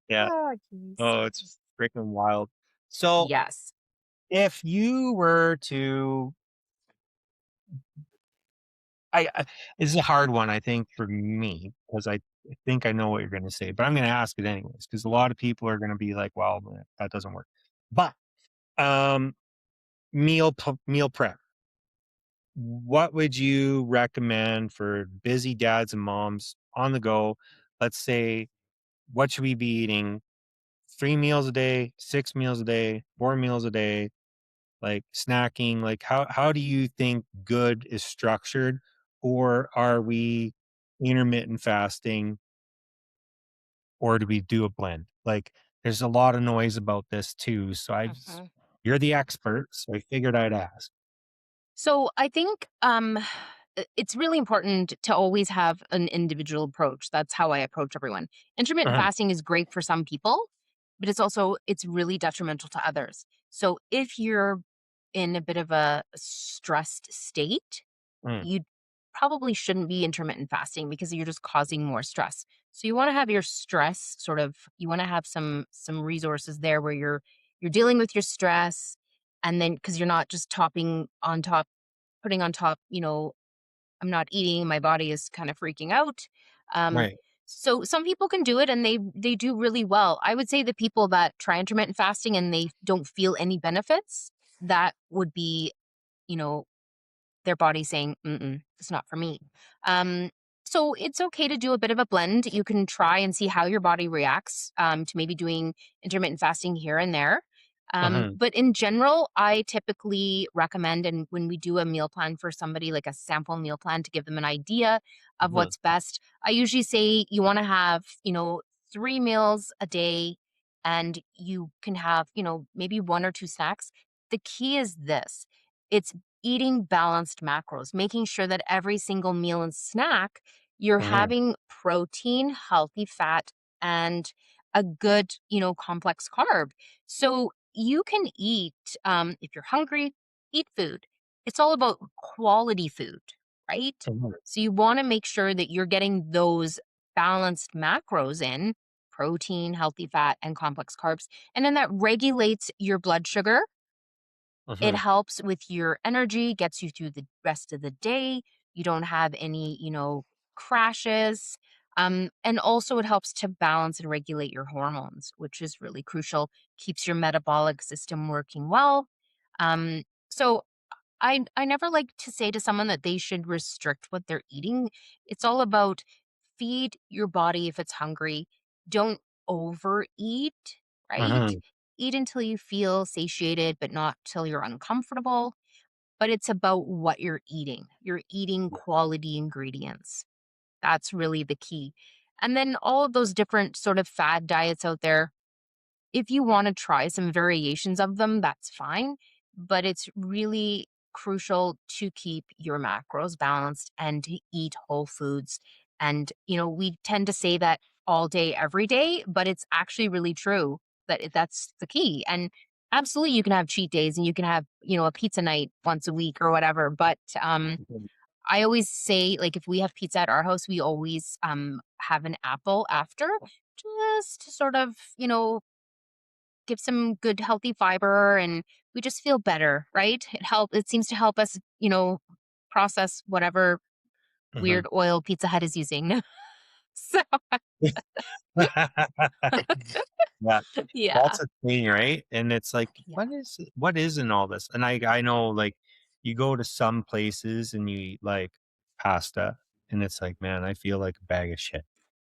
Yeah. Oh, jeez. Oh, it's freaking wild. So, Yes. if you were to I this is a hard one, I think, for me, because I think I know what you're gonna say, but I'm gonna ask it anyways, because a lot of people are gonna be like, "Well, that doesn't work." But, um, meal prep. What would you recommend for busy dads and moms on the go? Let's say, what should we be eating? 3 meals a day, 6 meals a day, 4 meals a day, like snacking, like how do you think good is structured? Or are we intermittent fasting or do we do a blend? Like there's a lot of noise about this too. So Mhm. you're the expert, so I figured I'd ask. So I think it's really important to always have an individual approach. That's how I approach everyone. Intermittent Uh-huh. fasting is great for some people, but it's really detrimental to others. So if you're in a bit of a stressed state, Mm, you probably shouldn't be intermittent fasting because you're just causing more stress. So you want to have your stress you want to have some resources there where you're dealing with your stress and then because you're not just putting on top, I'm not eating, my body is kind of freaking out. Um, right. so some people can do it and they do really well. I would say the people that try intermittent fasting and they don't feel any benefits, that would be, you know, their body saying, "Mm-mm, it's not for me." Um, so it's okay to do a bit of a blend. You can try and see how your body reacts to maybe doing intermittent fasting here and there. Uh-huh. But in general, I typically recommend, and when we do a meal plan for somebody, like a sample meal plan to give them an idea of Uh-huh. what's best, I usually say you want to have, 3 meals a day and you can have, maybe one or two snacks. The key is this: it's eating balanced macros, making sure that every single meal and snack, you're Uh-huh. having protein, healthy fat, and a good, complex carb. So you can eat, if you're hungry, eat food. It's all about quality food, right? Uh-huh. So you want to make sure that you're getting those balanced macros in protein, healthy fat, and complex carbs. And then that regulates your blood sugar. It Uh-huh. helps with your energy, gets you through the rest of the day. You don't have any, crashes. And also, it helps to balance and regulate your hormones, which is really crucial. Keeps your metabolic system working well. Um, so, I never like to say to someone that they should restrict what they're eating. It's all about feed your body if it's hungry. Don't overeat, right? Uh-huh. Eat until you feel satiated, but not till you're uncomfortable. But it's about what you're eating. You're eating quality ingredients. That's really the key. And then all of those different sort of fad diets out there, if you want to try some variations of them, that's fine. But it's really crucial to keep your macros balanced and to eat whole foods. And, we tend to say that all day, every day, but it's actually really true that that's the key. And Absolutely, you can have cheat days and you can have, a pizza night once a week or whatever, but, Mhm. I always say, like, if we have pizza at our house, we always, have an apple after just to sort of, give some good healthy fiber, and we just feel better, right? It seems to help us, process whatever Mhm. weird oil Pizza Hut is using. So, Yeah, yeah. that's a thing, right? And it's like, Yeah. what is in all this? And I know, like, you go to some places and you eat, like, pasta, and it's like, "Man, I feel like a bag of shit."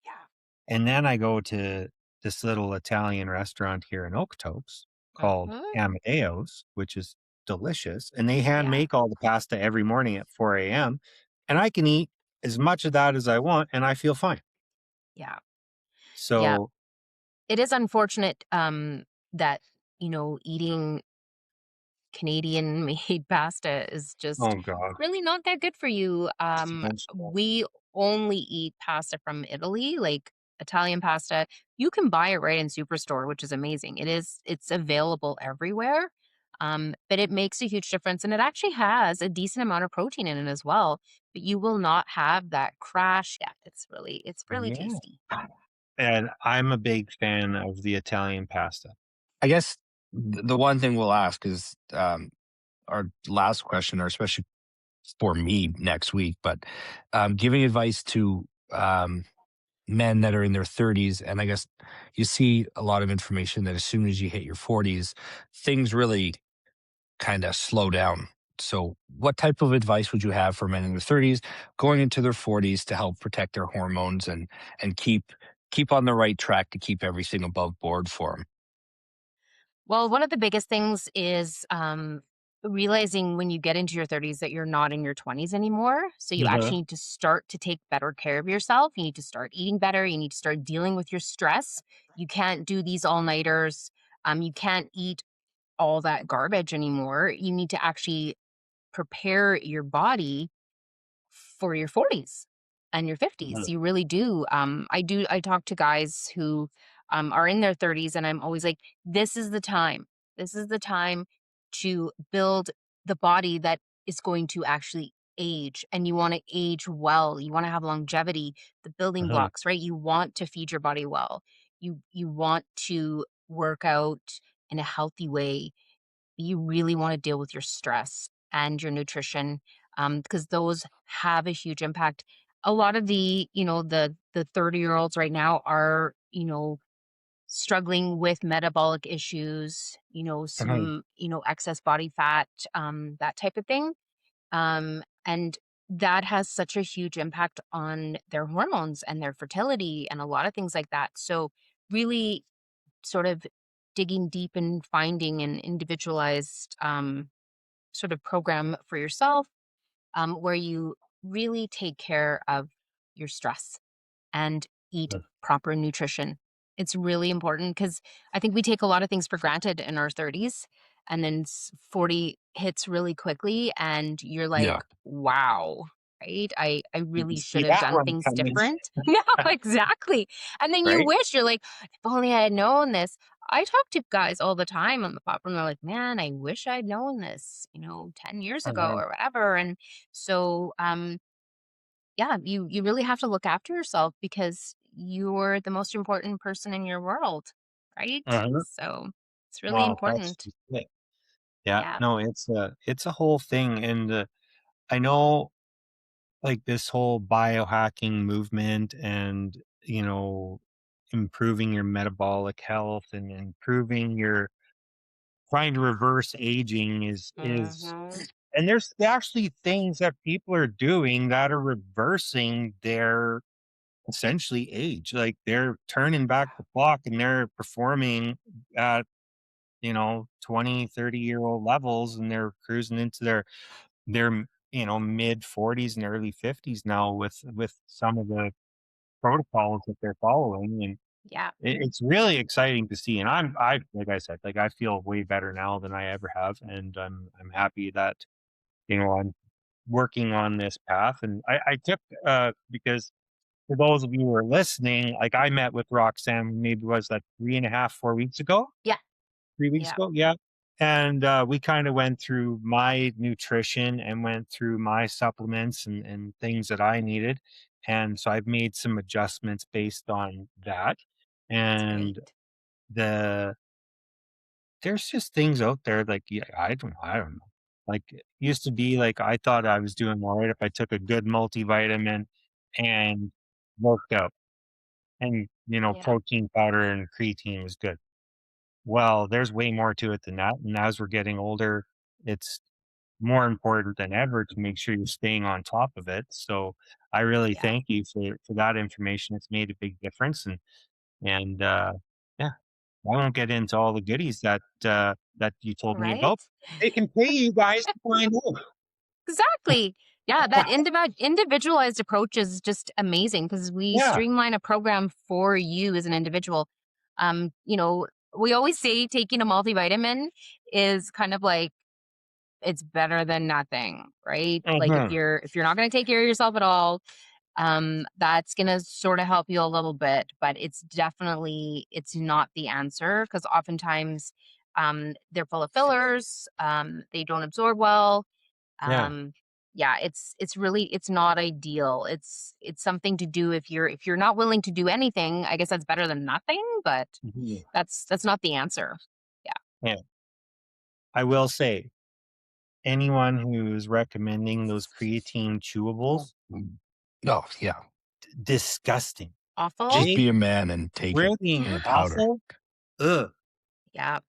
Yeah. And then I go to this little Italian restaurant here in Okotoks called Mhm. Amadeo's, which is delicious, and they hand Yeah. make all the pasta every morning at 4 AM, and I can eat as much of that as I want, and I feel fine. Yeah. Yeah. So, It is unfortunate, that, eating Canadian made pasta is just oh god, really not that good for you. sensible. We only eat pasta from Italy, like Italian pasta. You can buy it right in Superstore, which is amazing. It's available everywhere. But it makes a huge difference, and it actually has a decent amount of protein in it as well. But you will not have that crash. Yeah, it's really Yeah, tasty. and I'm a big fan of the Italian pasta. I guess the one thing we'll ask is our last question, or especially for me next week, but giving advice to men that are in their 30s. And I guess you see a lot of information that as soon as you hit your 40s, things really kind of slow down. So, what type of advice would you have for men in their 30s going into their 40s to help protect their hormones and keep on the right track to keep everything above board for them? Well, one of the biggest things is realizing when you get into your 30s that you're not in your 20s anymore. So you Uh-huh, actually need to start to take better care of yourself. You need to start eating better. You need to start dealing with your stress. You can't do these all nighters. You can't eat all that garbage anymore. You need to actually prepare your body for your 40s and your 50s. uh-huh, You really do. I talk to guys who are in their 30s, and I'm always like, this is the time. This is the time to build the body that is going to actually age, and you want to age well. You want to have longevity, the building uh-huh, blocks, right? You want to feed your body well. You want to work out in a healthy way. You really want to deal with your stress and your nutrition, because those have a huge impact. A lot of the 30-year-olds right now are, struggling with metabolic issues, uh-huh, some, excess body fat, that type of thing. And that has such a huge impact on their hormones and their fertility and a lot of things like that. So really sort of digging deep and finding an individualized sort of program for yourself, where you really take care of your stress and eat uh, proper nutrition. It's really important because I think we take a lot of things for granted in our 30s, and then 40 hits really quickly and you're like, Yeah. "Wow." Right? I you really should see have that done one things coming, different. No, exactly. And then you right? wish you're like, "If only I had known this." I talk to guys all the time on the platform. They're like, "Man, I wish I'd known this, 10 years ago Uh-huh, or whatever." And so, yeah, you really have to look after yourself because you're the most important person in your world, right? uh-huh. So, it's really Wow, that's important. just it. Yeah, Yeah. no, it's a whole thing, and, I know, like, this whole biohacking movement and, improving your metabolic health and improving your trying to reverse aging is Mhm. and there's actually things that people are doing that are reversing their essentially age, like, they're turning back Yeah. the clock and they're performing at, 20, 30-year-old levels, and they're cruising into their mid 40s and early 50s now with some of the protocols that they're following, and Yeah. it's really exciting to see, and I like I said, like, I feel way better now than I ever have, and I'm happy that, I'm working on this path, and I took, because for those of you who are listening, like, I met with Roxanne maybe was that 3.5, 4 weeks ago? Yeah. 3 weeks Yeah. ago? Yeah. and we kind of went through my nutrition and went through my supplements and things that I needed. And so I've made some adjustments based on that. That's And great. the there's just things out there like, yeah, I don't know. Like it used to be like I thought I was doing all right if I took a good multivitamin and worked out, and Yeah. protein powder and creatine was good. Well, there's way more to it than that. And as we're getting older, it's more important than ever to make sure you're staying on top of it. So I really Yeah. thank you for that information. It's made a big difference. And yeah, I won't get into all the goodies that you told me Right? about. They can pay you guys to find out. Exactly. Yeah, that individualized approach is just amazing because we Yeah. streamline a program for you as an individual. You know, we always say taking a multivitamin is kind of like it's better than nothing, right? Like Mhm. if you're not going to take care of yourself at all, that's going to sort of help you a little bit, but it's not the answer because oftentimes they're full of fillers, they don't absorb well. Yeah. um yeah, it's really it's not ideal. It's something to do if you're not willing to do anything. I guess that's better than nothing, but Mhm. that's not the answer. Yeah. Yeah. I will say, anyone who's recommending those creatine chewables, Mm. Oh, yeah. disgusting. Awful. Just They be a man and take it freaking in a powder. awful. Ugh. Yeah.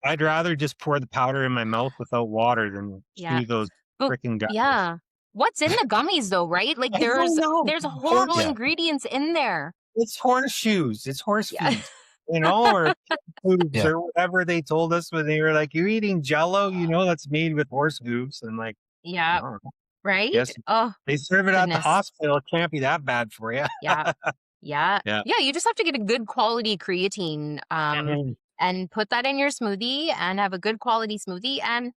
I'd rather just pour the powder in my mouth without water than Yeah. chew those But freaking guys. yeah, what's in the gummies though, right? Like I don't know. there's horrible Horse Yeah. ingredients in there. It's horseshoes. It's horse Yeah. feet, or pig hooves Yeah. or whatever they told us when they were like, "You're eating Jello, that's made with horse hooves." And like, I Yeah. don't know. Right. Guess Oh they serve it at the goodness. hospital. It can't be that bad for you. Yeah. Yeah. Yeah. Yeah, you just have to get a good quality creatine, Mhm. and put that in your smoothie and have a good quality smoothie, and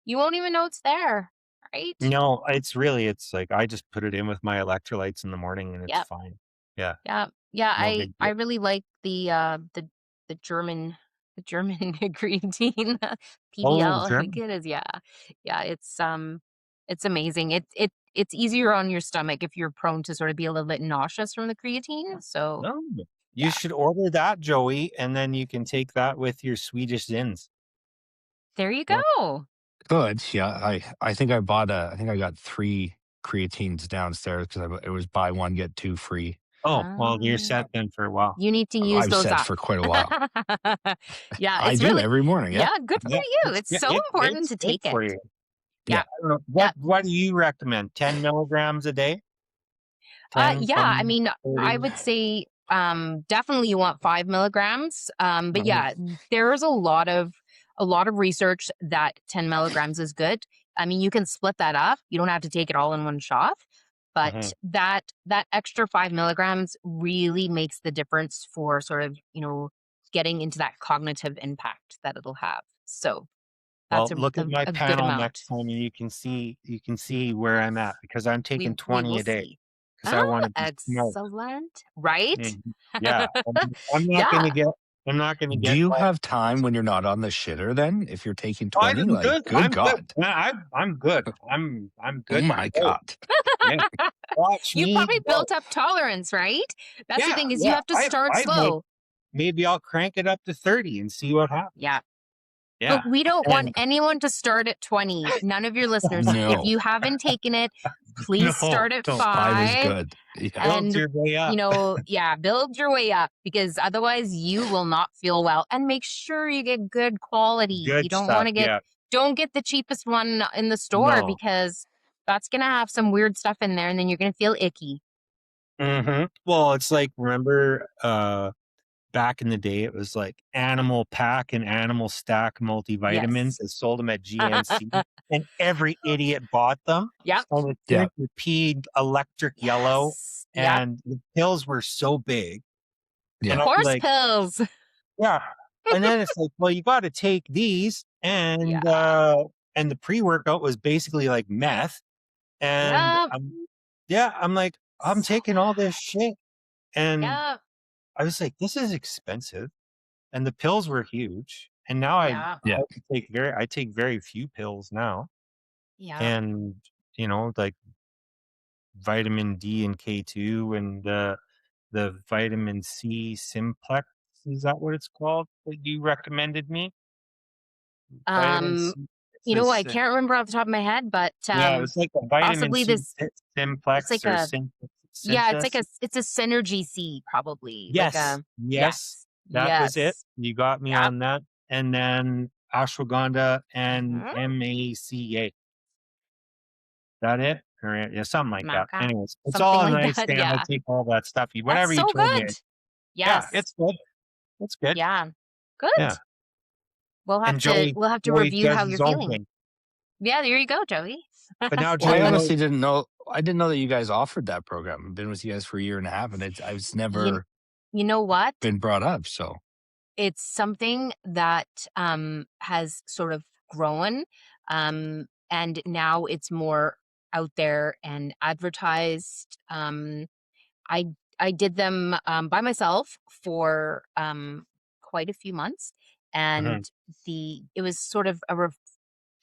you won't even know it's there, right? No, it's like I just put it in with my electrolytes in the morning and it's Yep. fine. Yeah, Yeah. Yeah, no big I deal. really like the German creatine, Oh, PBL, I sure. think it is, yeah. Yeah, it's amazing. It's easier on your stomach if you're prone to sort of be a little bit nauseous from the creatine, so, No, you yeah. should order that, Joey, and then you can take that with your Swedish Zins. There you Yeah. go. Good. Yeah. I think I got 3 creatines downstairs because it was buy 1, get 2 free. Oh, well, you're Ah. set then for a while. You need to use I've those said up. for quite a while. Yeah, I it's do really every morning. Yeah. yeah, good for Yeah, you. it's It's yeah, so important it's to good take it. for you. Yeah. Yeah, I don't know, yeah. what do you recommend? 10 milligrams a day? 10, Yeah, I 20, mean, I 30? would say, definitely you want 5 milligrams. But Mhm, yeah, there's a lot of research that 10 milligrams is good. I mean, you can split that up. You don't have to take it all in one shot, mhm. but that extra 5 milligrams really makes the difference for sort of, getting into that cognitive impact that it'll have. So that's Well, look at my a good panel next amount. time and you can see where I'm at because I'm taking We 20 will a day see. because I Oh, wanna be smart. excellent. Right? Mhm. Yeah, I'm not gonna Yeah. get I'm not gonna Do get you all. have time when you're not on the shitter then if you're taking Oh, 20? I'm Like, good. good I'm good. God. Man, I'm good. I'm Oh good to my go. God. Yeah. Watch You've me probably go. built up tolerance, right? That's the Yeah, thing is you yeah. have to I start I might slow. maybe I'll crank it up to 30 and see what happens. Yeah. Yeah. But we don't want And anyone to start at 20. None of your listeners. If No. you haven't taken it, please no, start at don't 5 is 5 good. Yeah. build and your way up. yeah, build your way up because otherwise you will not feel well. And make sure you get good quality. You Good don't want stuff. to Yeah. don't get the cheapest one in the store No. because that's going to have some weird stuff in there and then you're going to feel icky. Well, it's like remember back in the day it was like Animal Pack and Animal Stack multivitamins. Yes. They sold them at GNC and every idiot bought them. Yep. And it Yeah. turned your pee electric yellow Yes. Yep. and the pills were so big. And Yeah. I'd be Horse like, pills. yeah. And then it's like, well, you got to take these, Yeah. and the pre-workout was basically like meth. And Yep. I'm like, I'm So taking all this shit. And yep. I was like, this is expensive. And the pills were huge. And now Yeah. Yeah. I take very few pills now, Yeah. and like vitamin D and K2 and the vitamin C simplex. Is that what it's called that you recommended me? Vitamin Um, C. It's I this, can't remember off the top of my head, but yeah, it was like a vitamin possibly C this. It's simplex like or a yeah. It's like synthesis. it's a synergy C, probably like Yes, a yes, yes, that was it. yes. You got me Yep. on that. And then ashwagandha and Mhm. MACA. That it? Or yeah, something like that. Okay. Anyways, it's Something all a like nice that. thing. I Yeah. take all that stuff. That's Whatever you so told me. good. Yeah, Yes. it's good. It's good. Yeah. Yeah. Good. And We'll have to Joey review does how you're his own feeling. thing. Yeah, there you go, Joey. But now Well, I Joey knows. honestly didn't know. I didn't know that you guys offered that program. I've been with you guys for a year and a half, and I was You never you know what? been brought up. So It's something that has sort of grown, and now it's more out there and advertised. I I did them by myself for quite a few months, and Mhm, it was sort of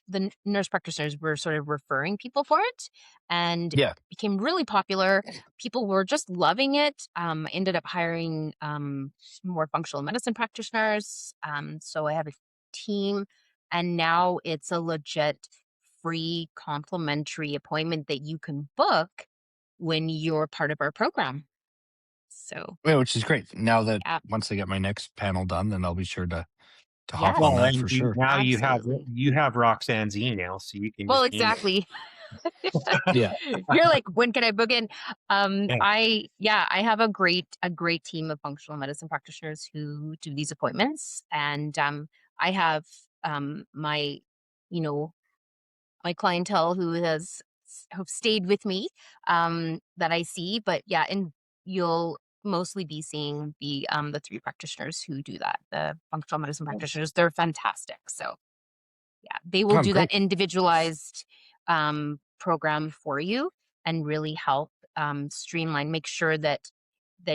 the nurse practitioners were sort of referring people for it, and yeah. became really popular. People were just loving it. Ended up hiring more functional medicine practitioners. So I have a team, and now it's a legit free complimentary appointment that you can book when you're part of our program. So Yeah, which is great. Now that yeah, once I get my next panel done, then I'll be sure to hop on yes, well, that and for sure. now absolutely. you have Roxanne's email, so you can Well, just email. exactly. Yeah. You're like, when can I book in? Yeah. I have a great team of functional medicine practitioners who do these appointments, and I have my you know my clientele who have stayed with me that I see, but yeah, and you'll mostly be seeing the three practitioners who do that, the functional medicine practitioners. They're fantastic. So yeah, they will Oh, do that great. individualized program for you and really help streamline, make sure that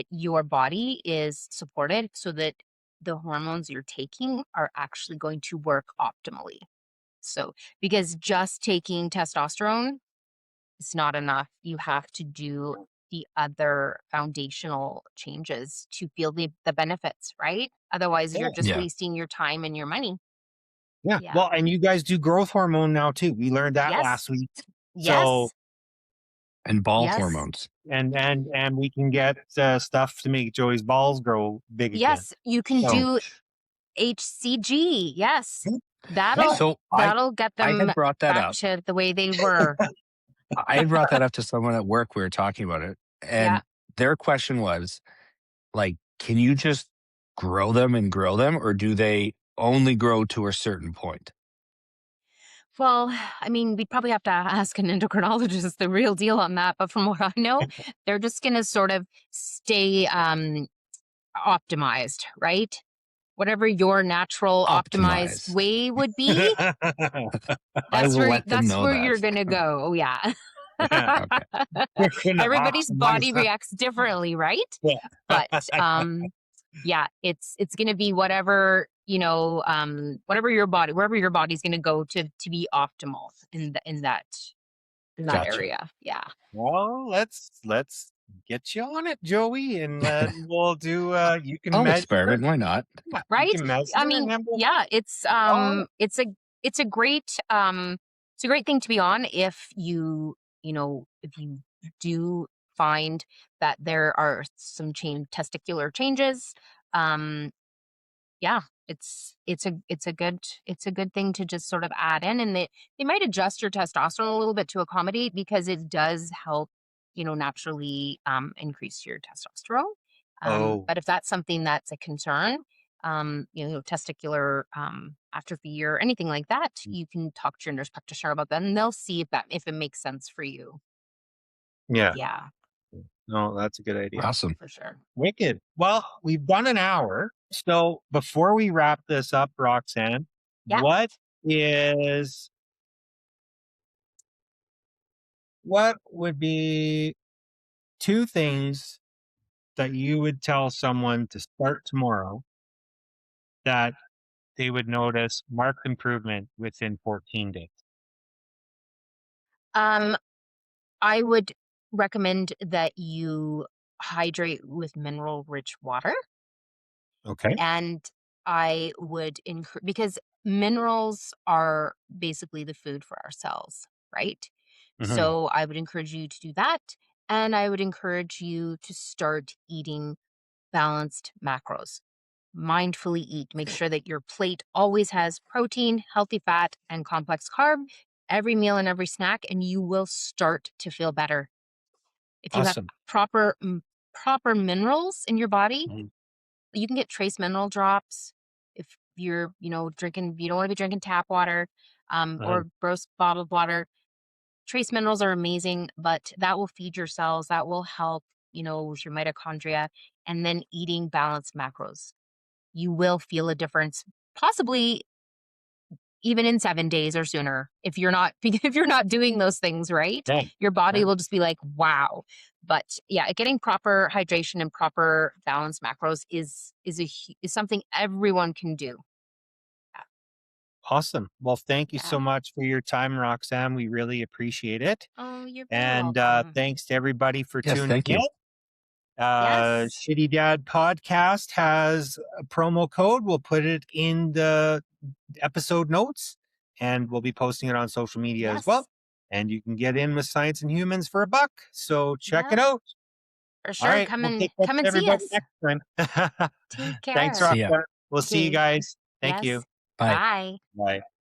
your body is supported so that the hormones you're taking are actually going to work optimally. So, because just taking testosterone is not enough. You have to do the other foundational changes to feel the benefits, right? Otherwise, you're Yeah. just Yeah. wasting your time and your money. Yeah. Yeah. Well, and you guys do growth hormone now too. We learned that Yes. last week. So Yes. And ball Yes. hormones. and we can get stuff to make Joey's balls grow big again. Yes. You can So do HCG. Yes. yeah. So That'll get I them had brought that back up. to the way they were. I had brought that up to someone at work. We were talking about it, Yeah. and their question was like, "Can you just grow them, or do they only grow to a certain point?" Well, I mean, we'd probably have to ask an endocrinologist the real deal on that. But from what I know, they're just going to sort of stay optimized, right? Whatever your natural optimized Optimized. way would be, I will let them that's know where that. you're going to go. Oh, yeah. Yeah. Okay. We're gonna Everybody's optimize body that. reacts differently, right? Yeah. But yeah, it's going to be whatever, whatever your body, wherever your body's going to go to be optimal in that Gotcha. area. Yeah. Well, let's get you on it, Joey, and we'll do you can I'll measure. experiment. Why not? Yeah, you Right? can measure I and mean, then we'll yeah, oh it's a great thing to be on if if you do find that there are some testicular changes. Um yeah, it's a good thing to just sort of add in, and they might adjust your testosterone a little bit to accommodate because it does help, naturally increase your testosterone. oh But if that's something that's a concern, testicular atrophy or anything like that, you can talk to your nurse practitioner about that, and they'll see if it makes sense for you. yeah. Yeah, No, that's a good idea. Awesome. for sure. Wicked. Well, we've done an hour. So before we wrap this up, Roxanne, Yeah. what is what would be two things that you would tell someone to start tomorrow that they would notice marked improvement within 14 days? Um, I would recommend that you hydrate with mineral-rich water, Okay. and I would encourage because minerals are basically the food for our cells, right? Hmm. So I would encourage you to do that, and I would encourage you to start eating balanced macros. Mindfully eat. Make sure that your plate always has protein, healthy fat, and complex carb every meal and every snack, and you will start to feel better. If you have Awesome. proper minerals in your body, Mhm. you can get trace mineral drops if you're, drinking you don't wanna be drinking tap water, Mhm. or gross bottled water. Trace minerals are amazing, but that will feed your cells, that will help, with your mitochondria, and then eating balanced macros. You will feel a difference, possibly even in 7 days or sooner if you're not if you're not doing those things right. Yeah. Your body Yeah. will just be like, "Wow." But, yeah, getting proper hydration and proper balanced macros is something everyone can do. Awesome. Well, thank you Yeah. so much for your time, Roxanne. We really appreciate it. Oh, you're very And welcome. thanks to everybody for Yes, tuning thank in. you. Yes. Shitty Dad Podcast has a promo code. We'll put it in the episode notes, and we'll be posting it on social media as well. Yes. And you can get in with Science and Humans for $1. So check Yeah, it out. for All sure. right. Come We'll and take that come to and see everybody us. next time. Take Thanks, care. See ya. Roxanne. We'll see you Okay. guys. Thank you. Yes. Bye. Bye. Bye.